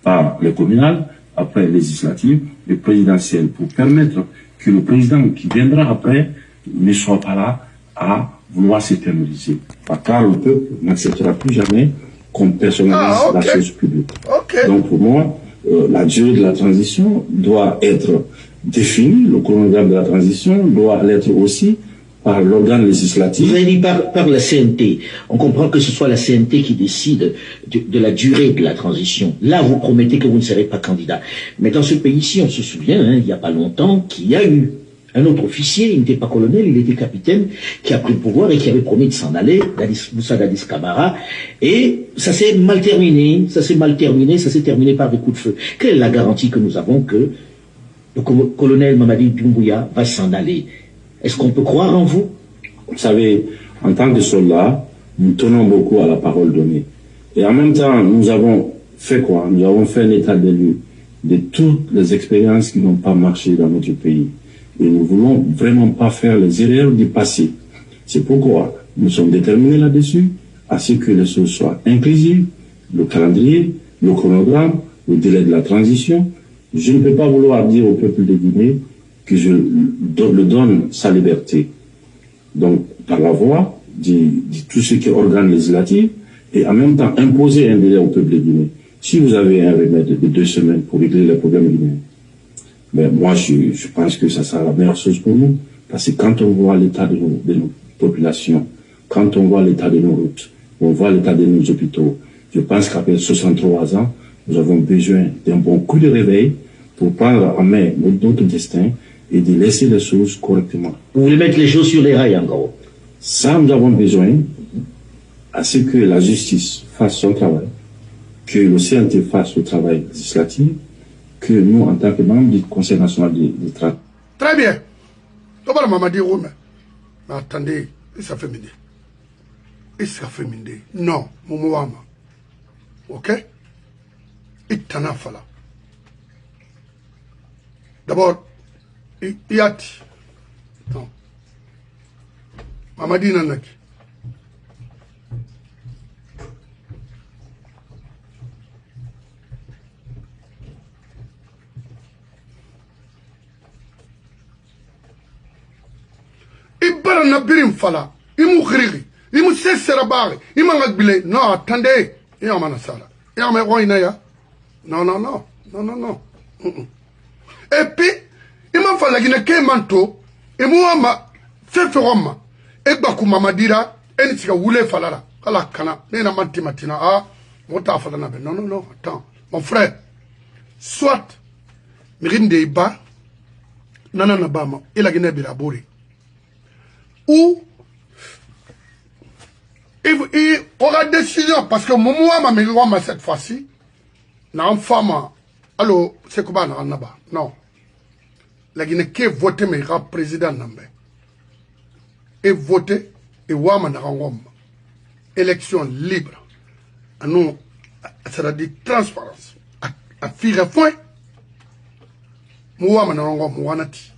par le communal, après législative, le présidentiel, pour permettre que le président qui viendra après ne soit pas là à vouloir s'éterniser. Car le peuple n'acceptera plus jamais qu'on personnalise la chose publique. Donc pour moi, la durée de la transition doit être définie, le chronogramme de la transition doit l'être aussi par l'organe législatif. Vous avez dit par la CNT. On comprend que ce soit la CNT qui décide de la durée de la transition. Là, vous promettez que vous ne serez pas candidat. Mais dans ce pays-ci, on se souvient, il n'y a pas longtemps, qu'il y a eu un autre officier, il n'était pas colonel, il était capitaine, qui a pris le pouvoir et qui avait promis de s'en aller, Moussa Dadis Camara, et ça s'est mal terminé, ça s'est terminé par des coups de feu. Quelle est la garantie que nous avons que le colonel Mamadi Doumbouya va s'en aller? Est-ce qu'on peut croire en vous? Vous savez, en tant que soldats, nous tenons beaucoup à la parole donnée. Et en même temps, nous avons fait quoi? Nous avons fait un état des lieux de toutes les expériences qui n'ont pas marché dans notre pays. Et nous ne voulons vraiment pas faire les erreurs du passé. C'est pourquoi nous sommes déterminés là-dessus, à ce que les choses soient inclusives, le calendrier, le chronogramme, le délai de la transition. Je ne peux pas vouloir dire au peuple de Guinée que je le donne sa liberté. Donc, par la voie de tout ce qui est organe législatif, et en même temps imposer un délai au peuple de Guinée. Si vous avez un remède de 2 semaines pour régler les problèmes guinéens, mais moi, je pense que ça sera la meilleure chose pour nous. Parce que quand on voit l'état de nos populations, quand on voit l'état de nos routes, on voit l'état de nos hôpitaux, je pense qu'après 63 ans, nous avons besoin d'un bon coup de réveil pour prendre en main notre destin et de laisser les choses correctement. Vous voulez mettre les choses sur les rails, en gros? Ça, nous avons besoin à ce que la justice fasse son travail, que le CNT fasse le travail législatif, que nous, en tant que membres du Conseil national du travail. Très bien. Comment maman dit mais attendez, ça fait midi. Et ça fait midi. Non, mon ok? Et t'en as fallu. D'abord, il y a. Non. Maman dit nanaki. Ibara na birim fala, imu khirigi, imu sesera bari, imu ngagbile. Non, attendez, il y a un sala. Il y a un roinaya. Non, non, non, non, non, non. Et puis, il m'a fallu que manto, et moi, fait feroma, et bakou mamadira, et ni voulait falala, à la cana, et na matina, ah, mota falana. Non, non, non, attends, mon frère, soit, mirinde iba, nanana bama, il a guiné bilabori. Ou il aura décision parce que moi ma cette fois-ci n'a en femme alors c'est comment non la Guinée qui voté mais il président n'ambé et voté et wama n'a en élection libre à nous ça dit transparence à faire point moi n'a en wanati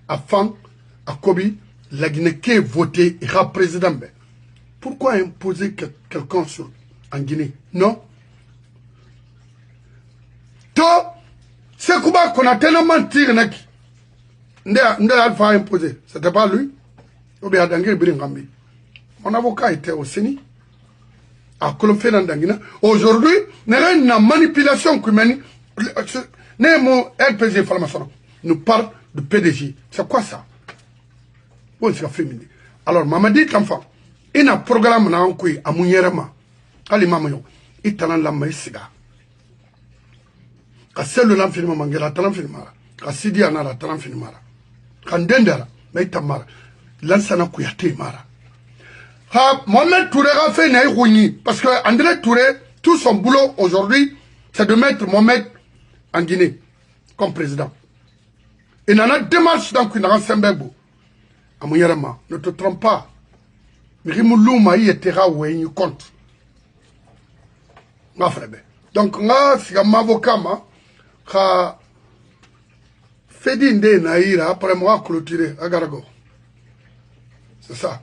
à fan à Kobi la Guinée qui est votée et sera président. Pourquoi imposer quelqu'un en Guinée? Non. Toi, c'est comment qu'on a tellement menti. Ndé Alpha a imposé. C'était pas lui. Mon avocat était au CENI. À Colomfé dans Dangina. Aujourd'hui, il y a une manipulation qui mène. Mon LPG formation nous parle de PDG. C'est quoi ça? Bon, c'est féminin. Alors, Mamadi Kamfa, il a un programme na ankouy à Mounierama. Ali Mamayo, il t'a la maïsiga. ka selu nan filma mangela talan filmara ka sidi anara talan filmara kan dendara mais tamara lansana kuyate mara ha Mohamed Touré a fait naï rouni parce que André Touré tout son boulot aujourd'hui c'est de mettre Mohamed en Guinée comme président. Et il y a une démarche dans le Sembego. Ne te trompe pas. Rimoulouma y était raoué, il compte. Donc, si un avocat a fait d'indé naïra après moi clôturer à Garago. C'est ça.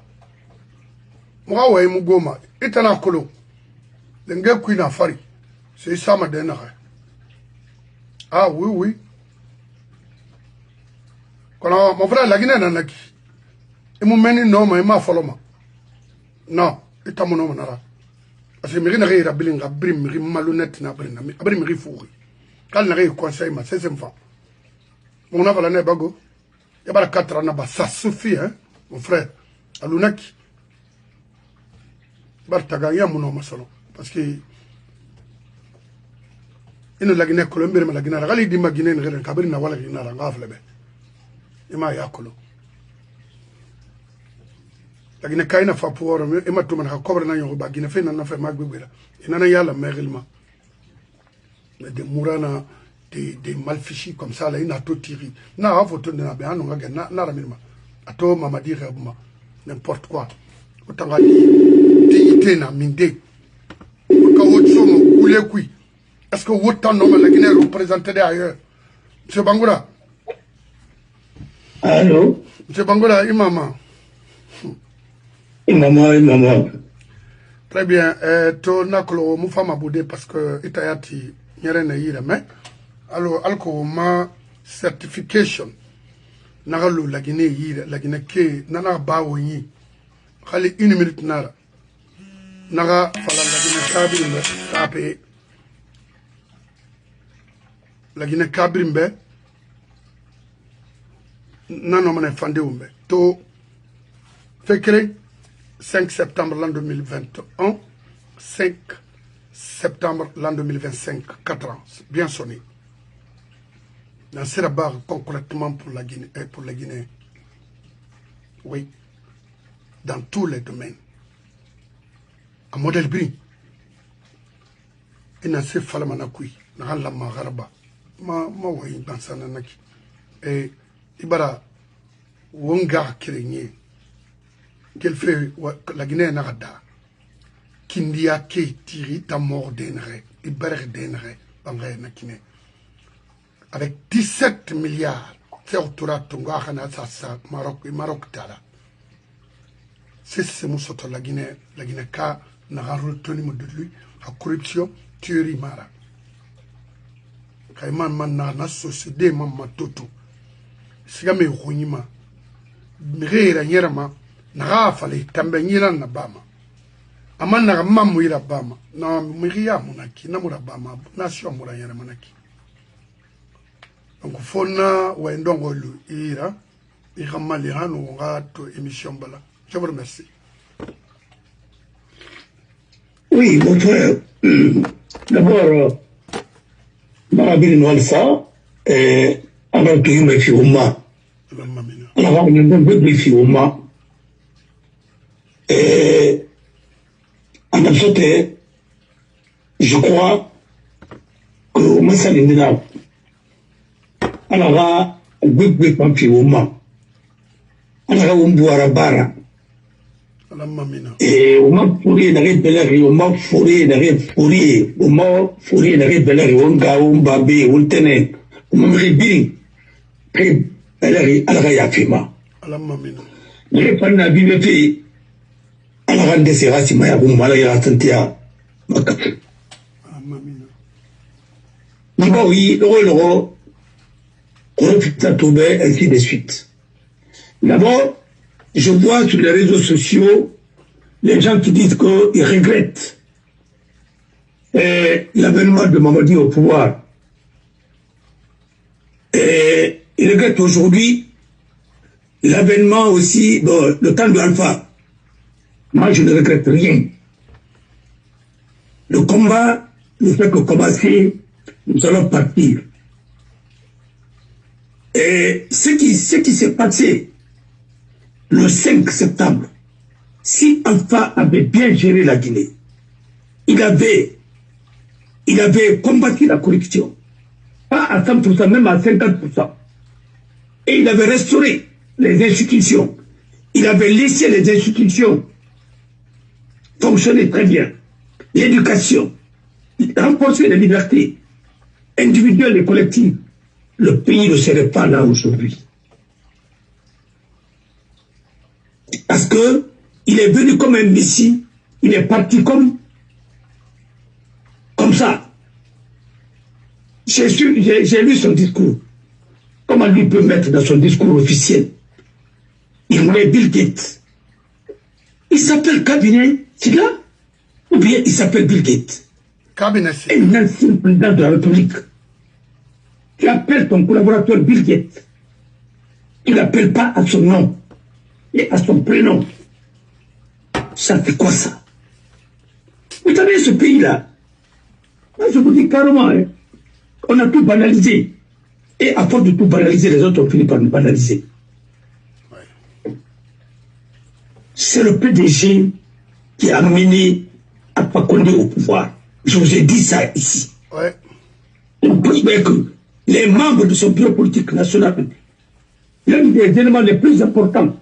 Moi, ouais, Mougoma, et un colo. L'engagement qui n'a fari. C'est ça ma dernière. Ah oui, oui. Quand mon frère la Guinée n'a pas et mon meni non, mais ma follow. Non, et ta mon nom nara. Parce que je n'ai rien à bilingue, à brim, malhonnête, n'a pas brim, rifouri. Quand n'a rien conseil, ma 16e fois. Mon aval n'est pas go. Il y a pas 4 ans, ça suffit, hein, mon frère. À l'unaki. Bartagaya, mon nom, salon. Parce que. Il y a la Guinée, Colombie, la Guinée, la Guinée, la Guinée, la Guinée, la Guinée, la Guinée, la Guinée, ima yakolo la Guinée kayna fa pour ima to man ha kobre na yo ba Guinée fe na fa magbela inana yalla merilma de mourana des malfichis comme ça là ina to tiri na ha photo na be anu nga na ramilma ato mamadi rebuma n'importe quoi otanga di na minde ka wotsomo kule kui est-ce que wotan no la Guinée représenté ailleurs monsieur Bangoura. Allô? Monsieur Bangola, Imama. Imama. Très bien. To nakolo mufama boudé parce que itayati nyerene yire mais alors alko ma certification nagalo la Guinée yire la Guinée ke nana bawo yi khali 1 minute nara naga fala la Guinée kabrimbe tapé la Guinée kabrimbe non, on est fondé to fait 5 septembre l'an 2021, 5 septembre l'an 2025, 4 ans, bien sonné. Dans cette barre concrètement pour la Guinée. Oui, dans tous les domaines. Un modèle bris. Et dans ce falamanakui, dans la magaraba, ma oui, dans sa nanaki. Et Ibara, Wonga Kirenye, qu'elle fait la Guinée Narada, Kindia Ke Tiri, ta mort d'Enre, Iber d'Enre, Bangre Nakine. Avec 17 milliards, c'est autour Tonga, Hanasa, Maroc et Maroc Tala. C'est ce moussoto la Guinée Ka, n'a retenu de lui, à corruption, tuerie Mara. Kaiman Manana, société, Mamma Toto. Sigame Hunyima, Mirera Yerama, Narafale, Tambanyila Nabama. Amana Mamuira Bama, no Miria Monaki, Namurabama, Nation Murayana Monaki. Donc, Fona, Wendongolu, Ira, Iramaliano, Rato, émission Bala. Je vous remercie. Oui, mon frère, d'abord, Marabine Noalsa, alors que je me suis au mât. Alors, je me suis au mât. Et en fait, je crois que au moins ça n'est pas. Alors, je me suis au mât. Alors, on doit la barre. Et on m'a fourré d'arrêt Bellery, on m'a fourré d'arrêt Fourier, on m'a fourré d'arrêt Bellery, on m'a babé, on tenait, on m'a rébillé. Après, Bellery, à la Rayafima. Les femmes n'a vu le fait. À la rande de ses races, il m'a dit, mal à la santia. D'abord, oui, l'euro, on a trouvé ainsi de suite. D'abord, je vois sur les réseaux sociaux les gens qui disent qu'ils regrettent l'avènement de Mamadi au pouvoir. Et ils regrettent aujourd'hui l'avènement aussi, bon, le temps de Alpha. Moi, je ne regrette rien. Le combat ne fait que commencer nous allons partir. Et ce qui s'est passé le 5 septembre, si Alpha avait bien géré la Guinée, il avait combattu la corruption, pas à 100%, même à 50%. Et il avait restauré les institutions. Il avait laissé les institutions fonctionner très bien. L'éducation, renforcer les libertés individuelles et collectives. Le pays ne serait pas là aujourd'hui. Parce que il est venu comme un messie, il est parti comme ça. J'ai lu son discours. Comment lui peut mettre dans son discours officiel? Il voulait Bill Gates. Il s'appelle Cabinet, c'est là? Ou bien il s'appelle Bill Gates? Cabinet. Un ancien président de la République. Tu appelles ton collaborateur Bill Gates. Tu ne l'appelles pas à son nom et à son prénom. Ça fait quoi ça? Vous savez, ce pays-là, je vous dis carrément, hein, on a tout banalisé. Et à force de tout banaliser, les autres ont fini par nous banaliser. Ouais. C'est le PDG qui a mené Alpha Condé au pouvoir. Je vous ai dit ça ici. Ouais. Que les membres de son bureau politique national, l'un des éléments les plus importants,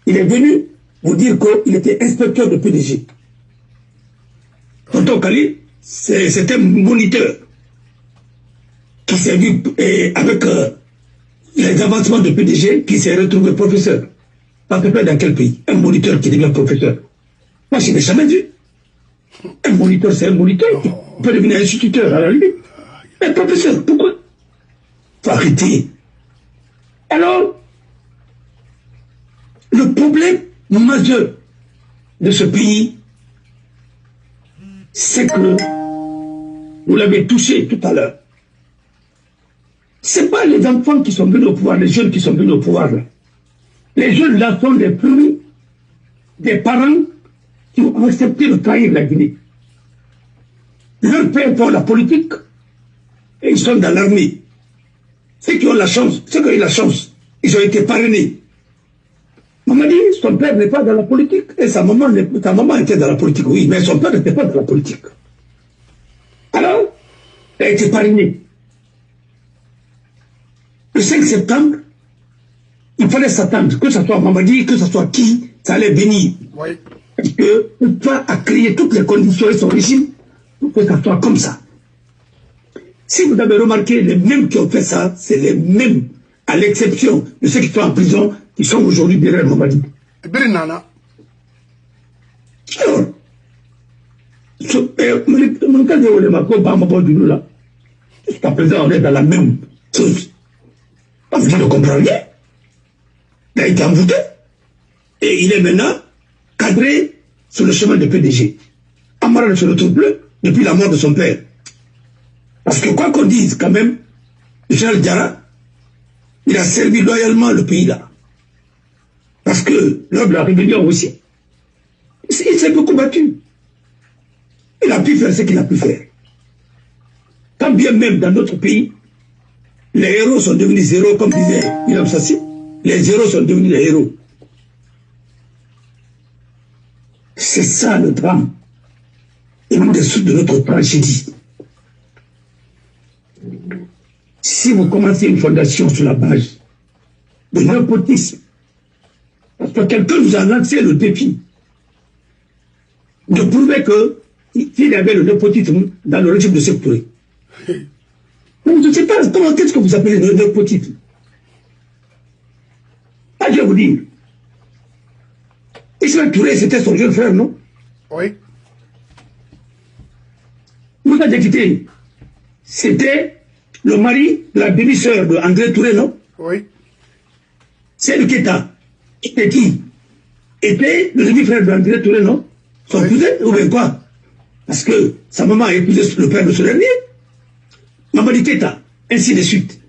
il est venu vous dire qu'il était inspecteur de PDG. Tonton Kali, c'était un moniteur qui s'est vu avec les avancements de PDG, qui s'est retrouvé professeur. Pas peu près dans quel pays? Un moniteur qui devient professeur. Moi, je n'ai jamais vu. Un moniteur, c'est un moniteur. Il peut devenir instituteur à la limite. Mais professeur, pourquoi? Faut arrêter. Alors, le problème majeur de ce pays, c'est que, vous l'avez touché tout à l'heure, ce n'est pas les enfants qui sont venus au pouvoir, les jeunes qui sont venus au pouvoir. Là. Les jeunes là sont des fruits des parents qui ont accepté de trahir la Guinée. Leurs pères font la politique et ils sont dans l'armée. Ceux qui ont la chance, ils ont été parrainés. Maman dit, son père n'est pas dans la politique et sa maman était dans la politique, oui, mais son père n'était pas dans la politique. Alors, elle a été parrainée. Le 5 septembre, il fallait s'attendre, que ce soit Mamadi, que ce soit qui, ça allait venir. Oui. Parce que toi a créé toutes les conditions et son régime pour que ça soit comme ça. Si vous avez remarqué, les mêmes qui ont fait ça, c'est les mêmes, à l'exception de ceux qui sont en prison, qui sont aujourd'hui derrière Mamadi. Birinana. Alors, jusqu'à présent, on est dans la même chose. Je ne comprends rien. Il a été envoûté. Et il est maintenant cadré sur le chemin de PDG. Amara ne se retrouve plus depuis la mort de son père. Parce que quoi qu'on dise, quand même, le général Diarra, il a servi loyalement le pays là. Parce que lors de la rébellion aussi, il s'est beaucoup battu. Il a pu faire ce qu'il a pu faire. Quand bien même dans notre pays, les héros sont devenus zéros, comme disait William Sassi. Les héros sont devenus les héros. C'est ça le drame. Et l'une des sources de notre tragédie. Si vous commencez une fondation sur la base de népotisme, parce que quelqu'un nous a lancé le défi de prouver que s'il y avait le népotisme dans le régime de Sékou Touré. Je ne sais pas comment, qu'est-ce que vous appelez le népotisme. Ah, je vais vous dire. Ismaël Touré, c'était son jeune frère, non? Oui. Moussa Diakité, c'était le mari de la demi-sœur de André Touré, non? Oui. C'est le Keita. Était qui? Était le demi-frère de André Touré, non? Son cousin, ou bien quoi? Parce que sa maman a épousé le père de ce dernier. Mamadi Keita, ainsi de suite.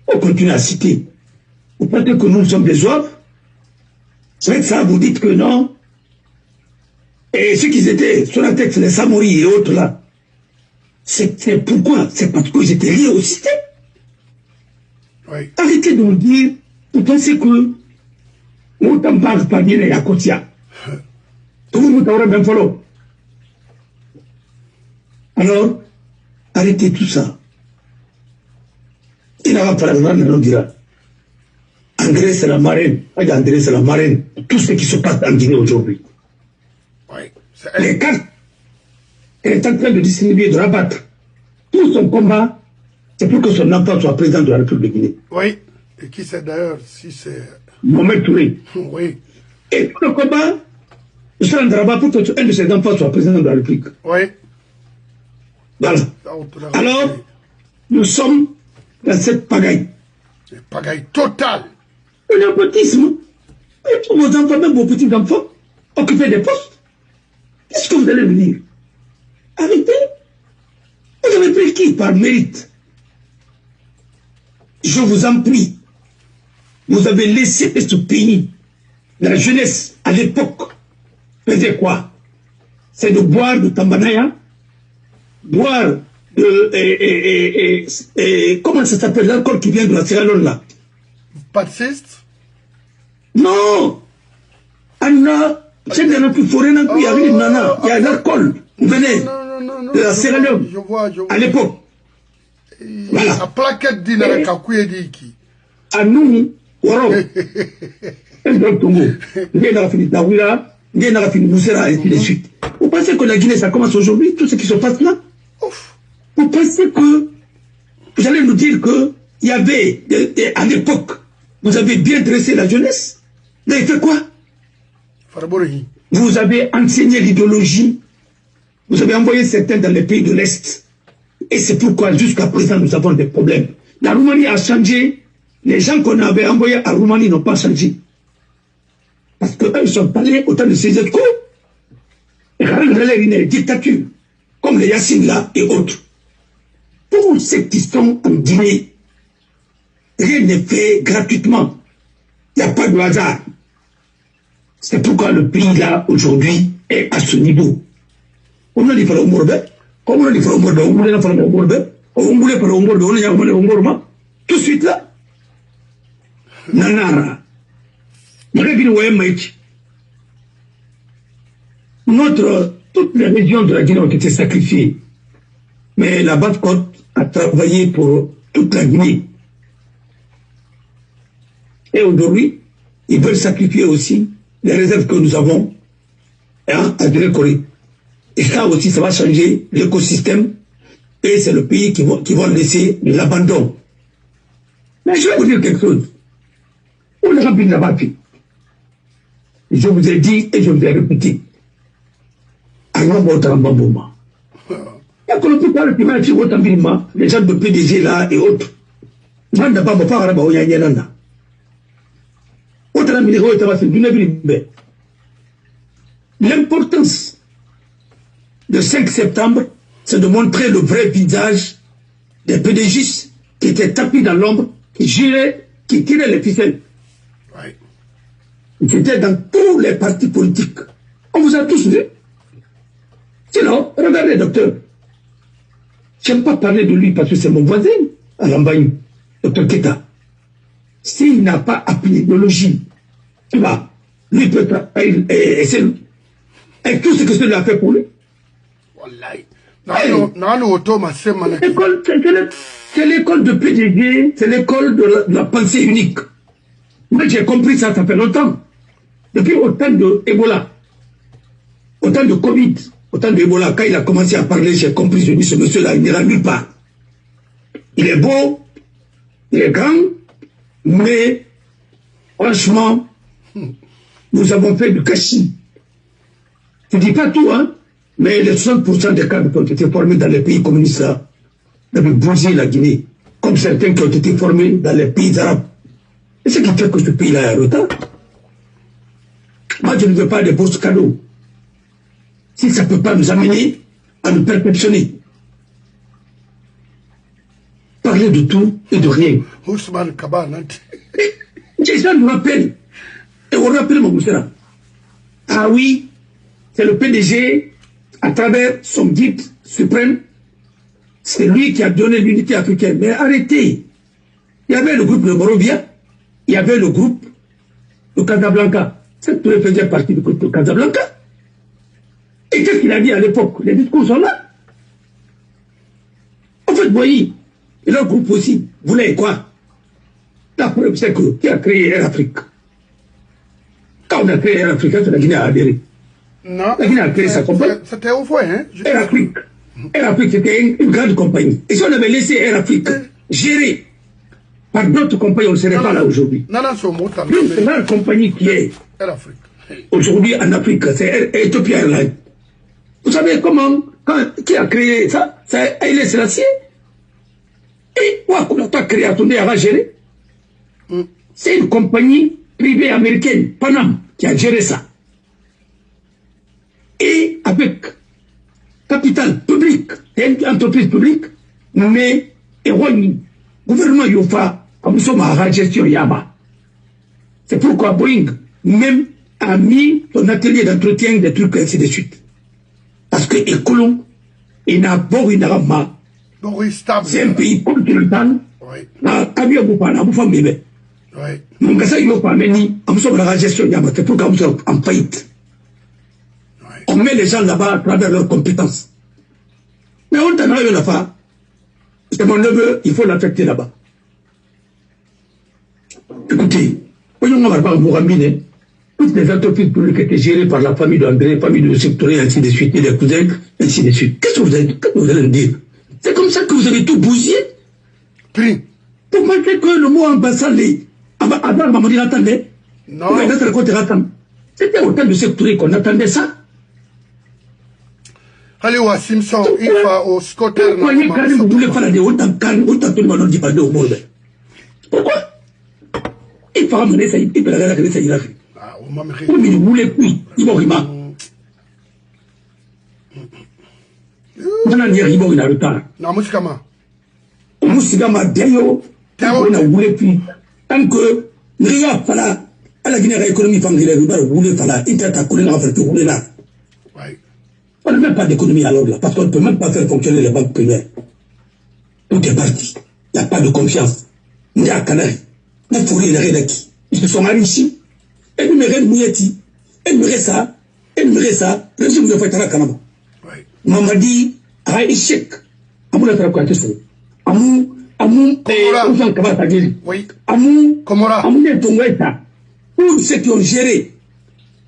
On continue à citer. Vous pensez que nous sommes des zouaves? C'est vrai que ça, vous dites que non. Et ceux qui étaient sur la tête, les Samori et autres là, C'est pourquoi? C'est parce que j'étais lié au système. Oui. Arrêtez de me dire, vous pensez que on t'en parle pas bien à Kotia. Tout le monde aura même follow. Alors, arrêtez tout ça. Il n'a pas parlé de dira. André, c'est la marraine. André, c'est la marraine. Tout ce qui se passe en Guinée aujourd'hui. Oui. Les cartes, elle est en train de distribuer, de rabattre. Tout son combat, c'est pour que son enfant soit président de la République de Guinée. Oui. Et qui sait d'ailleurs si c'est... Mohamed Touré. Oui. Et pour le combat, je serai en rabat pour que un de ses enfants soit président de la République. Oui. Voilà. Alors, nous sommes dans cette pagaille. C'est pagaille totale. Le népotisme. Et tous vos enfants, même vos petits-enfants, occuper des postes. Qu'est-ce que vous allez me dire? Arrêtez. Vous avez pris qui par mérite? Je vous en prie. Vous avez laissé ce pays. La jeunesse, à l'époque, faisait quoi? C'est de boire de tambanaya, boire de... comment ça s'appelle l'alcool qui vient de la Sierra Leone là? Patsiste? Non! Anna, c'est de notre forêt, il y a nana, il y a l'alcool, vous venez de la Sierra Leone, à l'époque. Voilà. La plaquette dit la kakouye dit qui? À nous, Waro, un bloc Tongo, il a fini Tawira, il a fini Moussera, et ainsi de suite. Vous pensez que la Guinée, ça commence aujourd'hui, tout ce qui se passe là? Vous pensez que vous allez nous dire qu'il y avait, à l'époque, vous avez bien dressé la jeunesse? Vous avez fait quoi? Vous avez enseigné l'idéologie, vous avez envoyé certains dans les pays de l'Est. Et c'est pourquoi jusqu'à présent nous avons des problèmes. La Roumanie a changé, les gens qu'on avait envoyés à Roumanie n'ont pas changé. Parce qu'eux, ils sont allés au temps de ces coups. Et quand ils allaient une dictature, comme les Yassine là et autres. Tous ceux qui sont en Guinée, rien n'est fait gratuitement. Il n'y a pas de hasard. C'est pourquoi le pays là, aujourd'hui, est à ce niveau. On a dit pour le Mourbe, comme on a dit pour le Mourbe, on voulait pour le Mourbe, on voulait pour le Mourbe, on a dit pour le Mourbe, tout de suite là. Nanara. Toutes les régions de la Guinée ont été sacrifiées. Mais la Basse-Côte a travaillé pour toute la Guinée. Et aujourd'hui, ils veulent sacrifier aussi les réserves que nous avons à Guinée-Corée. Et ça aussi, ça va changer l'écosystème. Et c'est le pays qui va laisser l'abandon. Mais je vais vous dire quelque chose. On a rempli la bâtie. Je vous ai dit et je vous ai répété. Les gens de PDG là et autres. L'importance de 5 septembre, c'est de montrer le vrai visage des PDG qui étaient tapis dans l'ombre, qui giraient, qui tiraient les ficelles. C'était dans tous les partis politiques. On vous a tous vu. Sinon, regardez, docteur. Je n'aime pas parler de lui parce que c'est mon voisin, à Lambagne, docteur Keta. S'il n'a pas appris l'idéologie, tu vois, lui peut travailler et tout ce que cela a fait pour lui. C'est l'école de PDG, c'est l'école de la pensée unique. Moi, j'ai compris ça, ça fait longtemps. Depuis autant de Ebola, autant de Covid, autant d'Ebola, quand il a commencé à parler, j'ai compris, je dis, ce monsieur-là, il n'ira nulle part. Il est beau, il est grand, mais franchement, nous avons fait du gâchis. Je ne dis pas tout, hein, mais les 60% des cadres qui ont été formés dans les pays communistes, là, avaient bougé la Guinée, comme certains qui ont été formés dans les pays arabes. Et ce qui fait que ce pays-là est en retard. Moi, je ne veux pas de bourses cadeaux. Si ça ne peut pas nous amener à nous perfectionner. Parler de tout et de rien. Ousmane Kabane. Les gens nous rappellent. Et on rappelle mon Moussera. Ah oui, c'est le PDG, à travers son guide suprême, C'est lui qui a donné l'unité africaine. Mais arrêtez. Il y avait le groupe de Morovia, il y avait le groupe de Casablanca. Cette Touré faisait partie du groupe de Casablanca. Et qu'est-ce qu'il a dit à l'époque? Les discours sont là. En fait, vous voyez, et leur groupe aussi voulait quoi? La preuve, c'est que qui a créé Air Afrique? Quand on a créé Air Afrique, c'est la Guinée a adhéré. Non, la Guinée a créé sa compagnie. C'était au foyer, hein? Air Afrique. Air Afrique, c'était une grande compagnie. Et si on avait laissé Air Afrique gérer par d'autres compagnies, on ne serait pas là aujourd'hui. Non, non, c'est au mot. Une grande compagnie qui est aujourd'hui en Afrique, c'est Ethiopia Airlines. Vous savez comment, qui a créé ça? C'est Haïlé Sélassié. Et Ouakoulata a créé, attendez, à gérer. C'est une compagnie privée américaine, Panam, qui a géré ça. Et avec capital public, une entreprise publique, mais le gouvernement Yofa, comme nous sommes à la gestion Yama. C'est pourquoi Boeing même a mis son atelier d'entretien des trucs ainsi de suite. Parce que Ekolon, il n'a pas eu d'arrêt. C'est un pays continental. C'est pourquoi nous sommes en faillite. On met les gens là-bas à travers leurs compétences. Mais on t'en a eu là-bas. C'est mon neveu, il faut l'affecter là-bas. Écoutez, toutes les entreprises publiques étaient gérées par la famille d'André, la famille de Sectoré, ainsi de suite, et les cousins, ainsi de suite. Qu'est-ce que vous allez me dire? C'est comme ça que vous avez tout bousillé. Pour montrer que le mot ambassade, Adam Mamadi l'attendait. Non. C'était au temps de Sectoré qu'on attendait ça. Allez, Simpson, il va au Scotland. Vous voulez faire des autant tout le monde dit pas de au monde. Pourquoi? Il faut ramener ça, il peut la ça, il a fait. Oui, mais vous voulez plus, il va rima. Maintenant, il va le temps. Non, Mouskama. Mouskama, d'ailleurs, on a voulu plus. Tant que, regarde, voilà, à la Guinée, l'économie familiale, vous voulez, voilà, il t'a collé dans la vous là. On n'a même pas d'économie alors là, parce qu'on ne peut même pas faire fonctionner les banques primaires. Tout est parti. Il n'y a pas de confiance. Il y a Canary. Il faut les rédacter. Ils se sont enrichis. Et nous me Mouyeti. Et nous ça. Et nous ça. Le jour où je fais un canama. Mamadi a échec. Amou la traquante sur. Amou. Comora. Amou. Comora. Amou n'est pas tous ceux qui ont géré.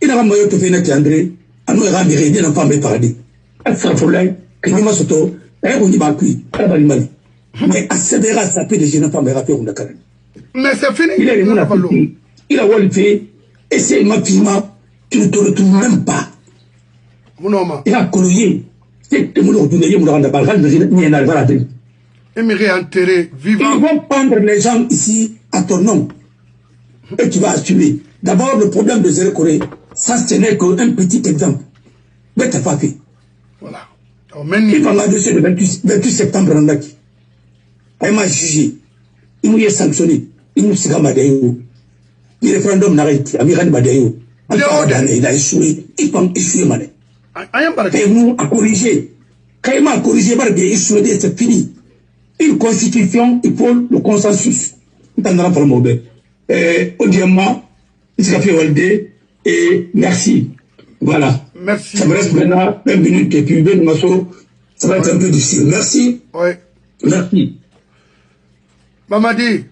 Il a ramené au fait André. À nous, il y a des enfants, mais paradis. À Saint-Foulin, que nous m'en sortons, on y va cuire, à la Mali. Mais à Sévéra, ça peut des jeunes enfants, mais rapide, on a carré. Mais c'est fini. Il a les mots il a voulu faire, et c'est ma fille, tu ne te retrouves même pas. Il a collié. C'est que nous, nous rendons pas grave, mais il n'a pas la tête. Aimerait enterrer vivant. Ils vont prendre les gens ici à ton nom. Et tu vas assumer. D'abord, le problème de Zéro Corée. Ça, ce n'est qu'un petit exemple. Mais tu n'as pas fait. Voilà. Il va m'adresser le 28 septembre en Daki. Il m'a jugé. Il m'a sanctionné. Il m'a sanctionné. Le référendum n'a été. Il a échoué. Il va échouer. Et nous, à corriger. Quand il m'a corrigé, il a échoué. C'est fini. Une constitution, il faut le consensus. Il t'en aura pas le mauvais. Audiemment, il s'est fait Waldé. Et merci. Voilà. Merci. Ça me reste maintenant 1 minute et puis Ben Masso, ça va être un peu difficile. Merci. Oui. Merci. Mamadi,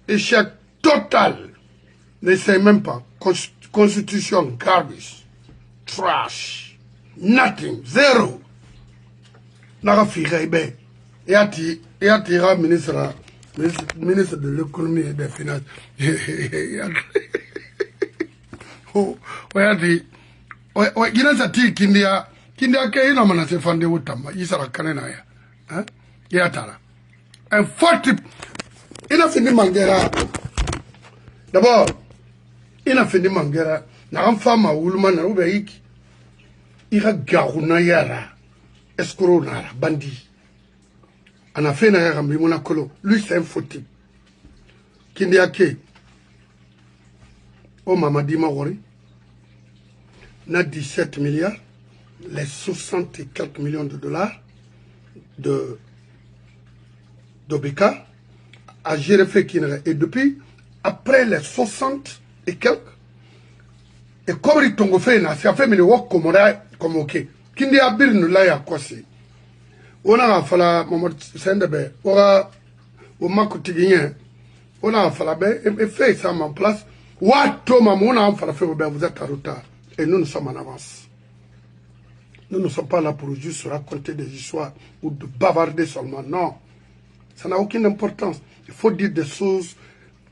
échec total. N'essaye même pas. Constitution, garbage, trash, nothing, zéro. N'a fait ben. Et attira ministre de l'économie et des finances. Oh, oyati gina sati kindia ke ina mana se fande wutama isara kanena ya ya tara un fort type ina fini mangera d'abord ina fini mangera na fama wuluma na ube hiki ira garuna yara escroc na bandi ana fena ya kambi mona kolo lui c'est un fort type kindia ke au Mamadi Maori, n'a 17 milliards, les 60 et quelques millions de dollars de Dobeka, à Gérefé Kinere. Et depuis, après les 60 et quelques, et comme il tombe fait, ça fait le work comme ok. Kindi a bir nous là, quoi c'est. On a fallu, Maman Sendebe, on a, au Makotigien, on a fallu, et fait ça en place. What Thomas, on a fallu faire, vous êtes en retard. Et nous sommes en avance. Nous ne sommes pas là pour juste raconter des histoires ou de bavarder seulement. Non. Ça n'a aucune importance. Il faut dire des choses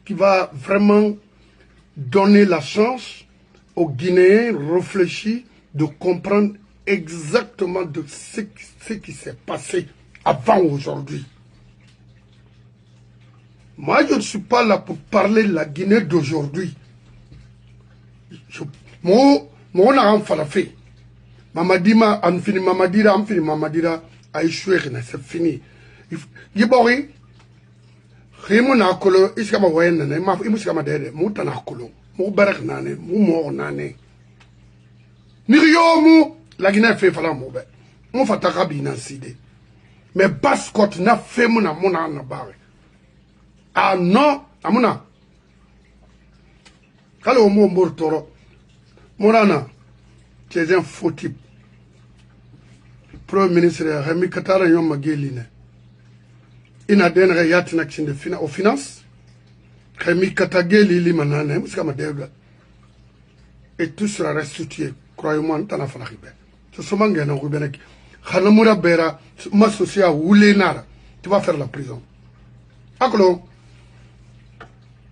qui vont vraiment donner la chance aux Guinéens réfléchis de comprendre exactement de ce qui s'est passé avant aujourd'hui. Moi, je ne suis pas là pour parler de la Guinée d'aujourd'hui. Moi, on a un falafé. Mamadima, Amfini Mamadira, a échoué, c'est fini. Yibori, Rimona Kolo, Iskama Wayne, Imuskama Dede, Moutana Kolo, Moubarak Nane, Moumor Nane. Niriomu, la Guinée fait fala Moube. Mon fatarabi n'a sidé. Mais Bascot n'a fait mon amona na barre. Ah non, Amona. Kalo mo Mortoro. Morana, tu es un faux type. Premier ministre, Rémi Katara Yom Mageline. Il a donné un action de aux finances. Rémi Katageli Limanane, et tout sera restitué. Croyez-moi, t'en as fait la ribe. Ce sont des gens qui ont Hanamura Bera, m'associer à Oulenara. Tu vas faire la prison. Aklo,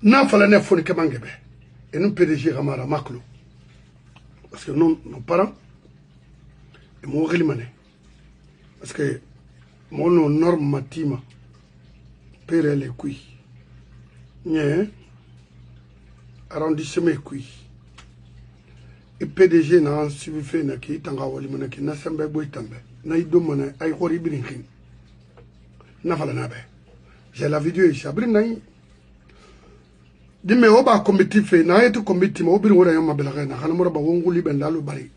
n'a fallu ne foni kemangebe. Et nous PDG Ramara Maklo. Parce que nous, nos parents, ils m'ont rélimé. Parce que mon norme matima, père les couilles. Nye, arrondissement couilles. Et PDG n'a suivi fait na ki tanga wali mana ki na sembe boy tambe. Na ido mana ay khori birinkin. Na fala na be. J'ai la vidéo ici. Abri na yi. Dime oba committee fait na yetu committee ma obiri wora yama belaga na kana mura ba wonguli bendalu bari.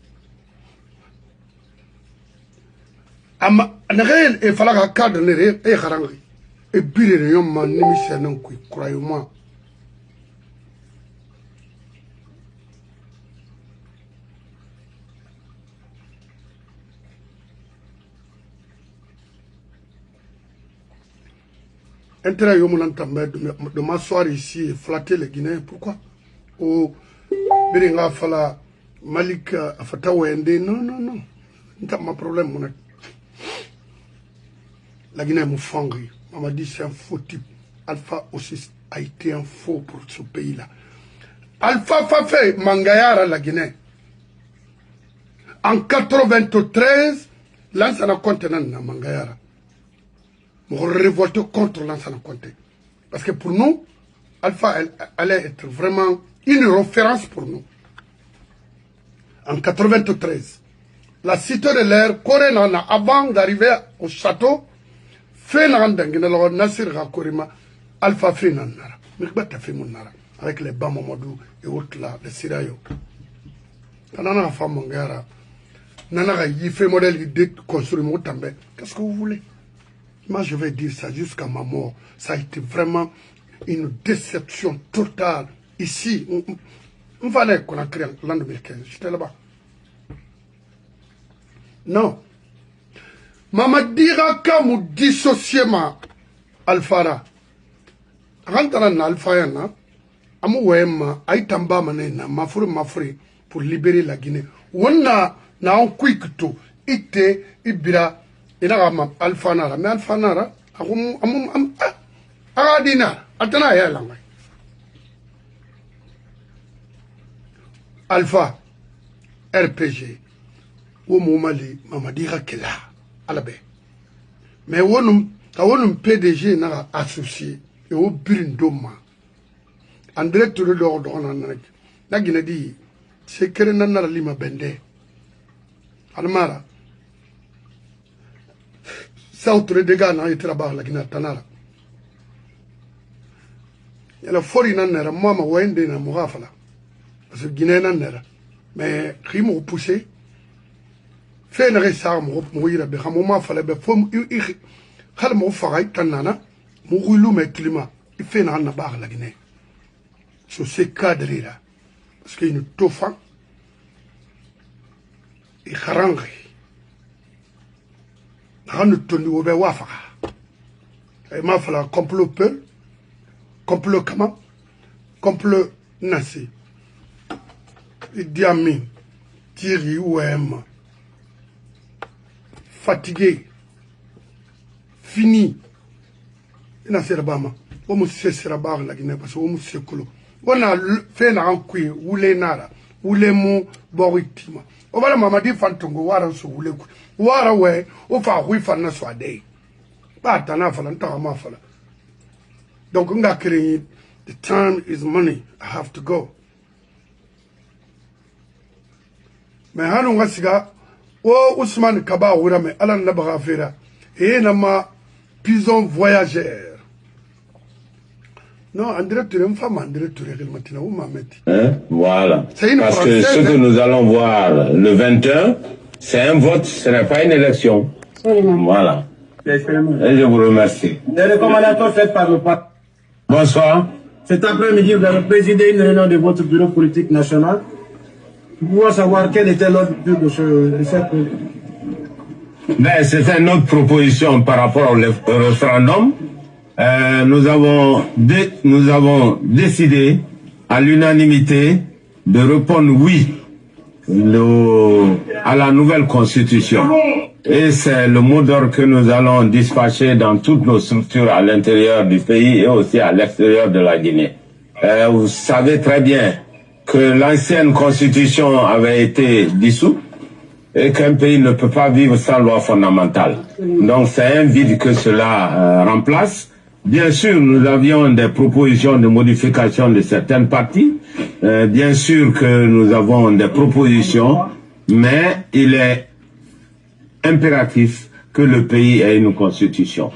Ama na réel et fala ka cadre ne re e kharangi. Et biri yama nimi senan ku croyez-moi. Intérêt de m'asseoir ici et flatter les Guinéens. Pourquoi? Oh, Biringa Fala, Malik Fatawende. Non, non, non. C'est pas mon problème, mon. La Guinée m'a fangri. On m'a dit c'est un faux type. Alpha aussi a été un faux pour ce pays-là. Alpha Fafé Mangayara, la Guinée. En 93, l'ancien continent na Mangayara. Nous révolter contre l'ancien compté. Parce que pour nous, Alpha allait être vraiment une référence pour nous. En 93, la cité de l'air, Korénana, avant d'arriver au château, fait Nasir Rakorima, Alpha fait Nanara. Avec les Bamamadou et autres là, les Sirayo. Nanana femme Mangara, Nanara, il fait modèle, il construit mon també. Qu'est-ce que vous voulez? Moi, je vais dire ça jusqu'à ma mort. Ça a été vraiment une déception totale. Ici, on fallait qu'on a créé l'an 2015. J'étais là-bas. Non. Maman dira qu'à me dissocier ma Alphara. Rentrant dans Alphara, amu wema, aitamba manena, mafuri, pour libérer la Guinée. On a un quick to, ite, ibira, il a un Alpha Nara, mais Alpha Nara, Aradina, Atana Yalanga. Alpha, RPG, ou Moumali, Mamadira Kela, Alabé. Mais on PDG n'a associé, et au Birindoma. En directeur de l'ordre, on a dit, c'est que Nana Lima Bende. Almara. South de dégâts n'a été là-bas, la Guinée Tanara. Il y a la folie nanera, moi, ma wende na mourafala. Parce que Guinée nanera. Mais, qui m'a poussé, fait une récemment, mourir, mais à un moment, fallait me faire, il fallait me faire, tanana, Mouroulou mais climat. Il fait un nabar la Guinée. Sur ces cadres-là. Parce qu'il y a une tofa. Et harangri. Ranu tonu obe wafaka. Et m'a fallu complot peu. Complot comment? Complot nasi. Idi Amin. Thierry Ouem. Fatigué. Fini. Ina serabama. Omu se serabar la Guinée parce que omu se kolo. On a fait un coup, ou les nara, ou les mots boritima. On va la mamadi fantongo, wara so ou les coups. Wara way, ou fa oui fan na soit day. Pas tana falan, tarama fala. Donc on a créé, the time is money, I have to go. Mais hanou nga siga, Ousmane Kaba oura me, ala nabara fera. Et nama, pison voyageur. Non, André Touré, une femme André Touré, voilà. C'est une Parce française, que ce que nous allons voir le 21, c'est un vote, ce n'est pas une élection. Voilà. Et je vous remercie. Les recommandations faites par le parti. Bonsoir. Cet après-midi, vous avez présidé une réunion de votre bureau politique national. Nous voulons savoir quel était l'ordre de cette réunion. Ben, c'était notre proposition par rapport au référendum. Nous avons décidé à l'unanimité de répondre oui à la nouvelle constitution. Et c'est le mot d'ordre que nous allons dispatcher dans toutes nos structures à l'intérieur du pays et aussi à l'extérieur de la Guinée. Vous savez très bien que l'ancienne constitution avait été dissoute et qu'un pays ne peut pas vivre sans loi fondamentale. Donc c'est un vide que cela remplace. Bien sûr, nous avions des propositions de modification de certaines parties. Bien sûr que nous avons des propositions, mais il est impératif que le pays ait une constitution.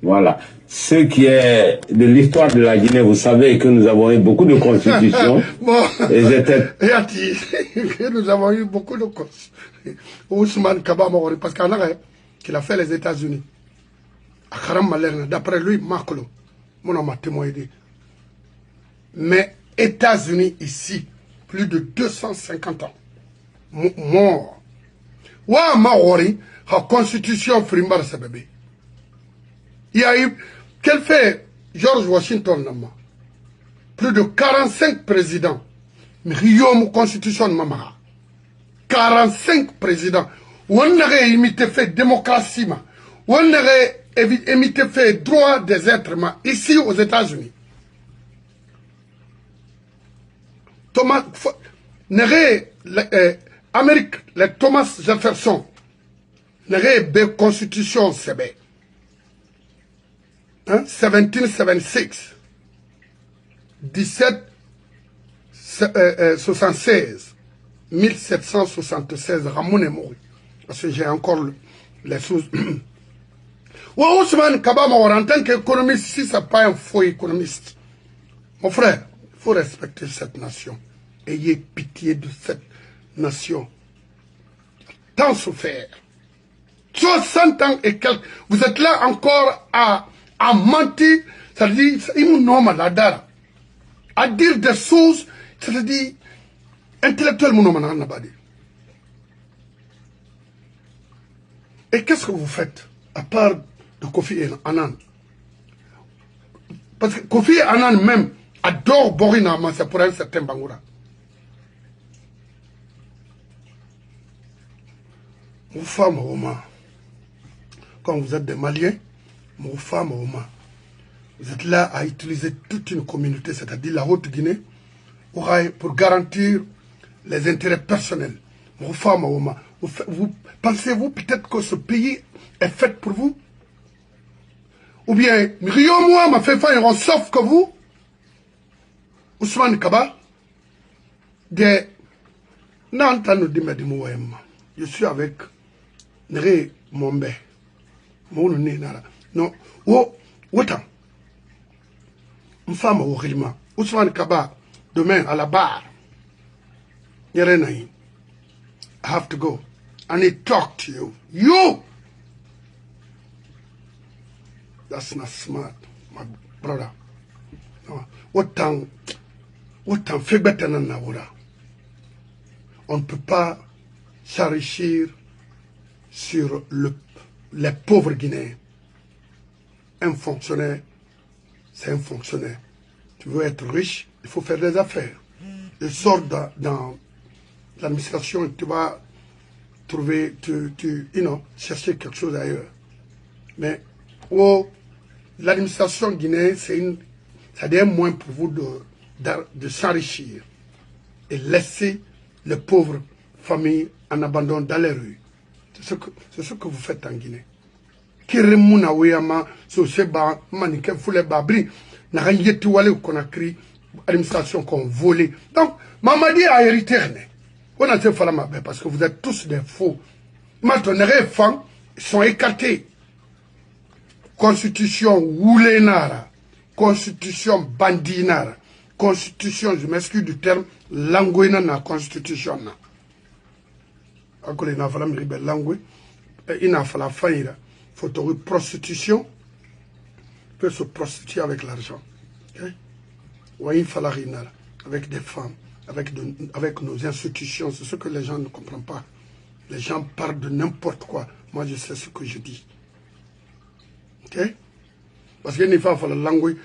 Voilà. Ce qui est de l'histoire de la Guinée, vous savez que nous avons eu beaucoup de constitutions. Bon, et j'étais... nous avons eu beaucoup de constitutions. Ousmane Kaba Mawari, parce qu'il a fait les États-Unis. D'après lui, Macron, mon m'a témoigné. Mais États-Unis ici, plus de 250 ans, mort. Wa Mawari, la constitution frimbar sa bébé. Il y a eu, quel fait George Washington, plus de 45 présidents. Mais Rio, constitution de Mamara. 45 présidents. On aurait imité fait démocratie, on aurait imité fait droit des êtres humains ici aux États-Unis. Thomas, Amérique, le Thomas Jefferson, n'aurait pas constitution, c'est bien. 1776, 1776, 1776, Ramon est mort. Parce que j'ai encore les choses. Ousmane Kaba en tant qu'économiste, si ce n'est pas un faux économiste, mon frère, il faut respecter cette nation. Ayez pitié de cette nation. Tant souffert. 60 ans et quelques. Vous êtes là encore à mentir, c'est-à-dire, à dire des choses, c'est-à-dire, intellectuellement, et qu'est-ce que vous faites, à part de Kofi Annan? Parce que Kofi Annan même adore Borinama, c'est pour un certain Bangoura. Vous femmes, quand vous êtes des Maliens, mon femme, vous êtes là à utiliser toute une communauté, c'est-à-dire la Haute-Guinée, pour garantir les intérêts personnels. Mon femme, vous pensez-vous peut-être que ce pays est fait pour vous? Ou bien, Rio moi m'a fait faire un sauf que vous? Ousmane Kaba? Je suis avec Nere Mombe. Non, autant. Une femme au Rima. Ousmane Kaba, demain à la barre. I have to go. I need to talk to you. You! That's not smart. my brother. Autant fait bête na naura. On ne peut pas s'enrichir sur les pauvres Guinéens. Un fonctionnaire, c'est un fonctionnaire. Tu veux être riche, il faut faire des affaires. Tu sors dans l'administration et tu vas trouver, chercher quelque chose ailleurs. Mais l'administration guinéenne, c'est un moyen pour vous de s'enrichir et laisser les pauvres familles en abandon dans les rues. C'est ce que vous faites en Guinée. Kiremuna weyama so seba manike foule babri na yeti wale Conakry administration qu'on volé. Donc Mamadi a hérité. On a fait la mabe parce que vous êtes tous des faux. Maintenant les femmes sont écartés. Constitution Woulenara, constitution Bandinara, constitution, je m'excuse du terme, languena na constitution na. Akole na fala mribe langue, ina fala faïra. Faut prostitution, peut se prostituer avec l'argent. Okay? Avec des femmes, avec nos institutions, c'est ce que les gens ne comprennent pas. Les gens parlent de n'importe quoi. Moi, je sais ce que je dis. Ok? Parce que les femmes font la langue.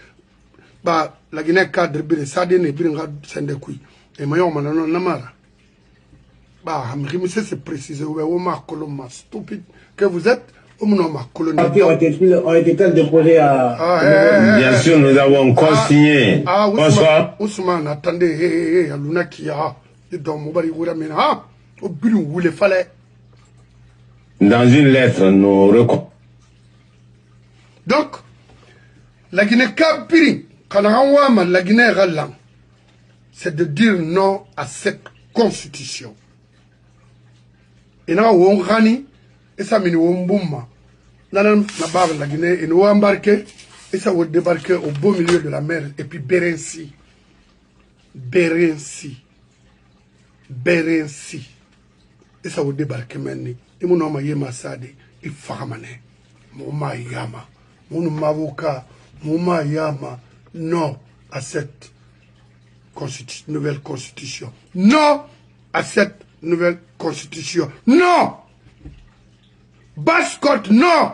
Bah, la Guinée cadre, ça dit, et moi, on m'en a namara. Bah, c'est précisé, stupide que vous êtes. Ont été déposés à... Bien sûr, nous avons consigné. Bonsoir. Ousmane, attendez, Luna qui a Dans une lettre, nous recommandons. Donc, la Guinée-Capiri, la Guinée-Ralan, c'est de dire non à cette constitution. Et là, on rani, et ça m'a dit, on boum. La Guinée, et nous embarquer, et ça va débarquer au beau milieu de la mer, et puis Bérency. Et ça va débarquer maintenant. Et mon nom est Massade, et Faramane. Mon Yama, mon Mavoka, mon Yama, non à cette nouvelle constitution. Non à cette nouvelle constitution. Non! Basse-Côte, non!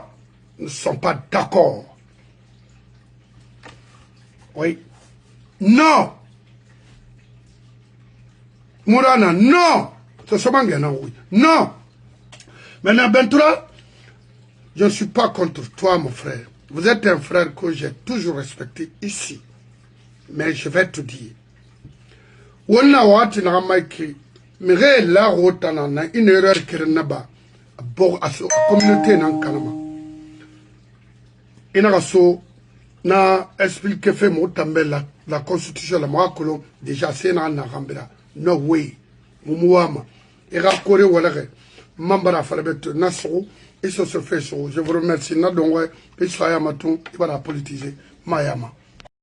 Nous ne sommes pas d'accord. Oui. Non! Mourana, non! C'est seulement Ghana, oui. Non! Maintenant, Bentoura, je ne suis pas contre toi, mon frère. Vous êtes un frère que j'ai toujours respecté ici. Mais je vais te dire. On a ouati na maïki. Mais là, on a une erreur qui est là-bas. À la communauté nan kanama ina so na explique fait mo tambe la constitution la mo akolo déjà c'est na rambira no way mumuama et rakore wala ke mambara falabet naso et ça se fait so je vous remercie na dongwe et soya maton il va la politiser mayama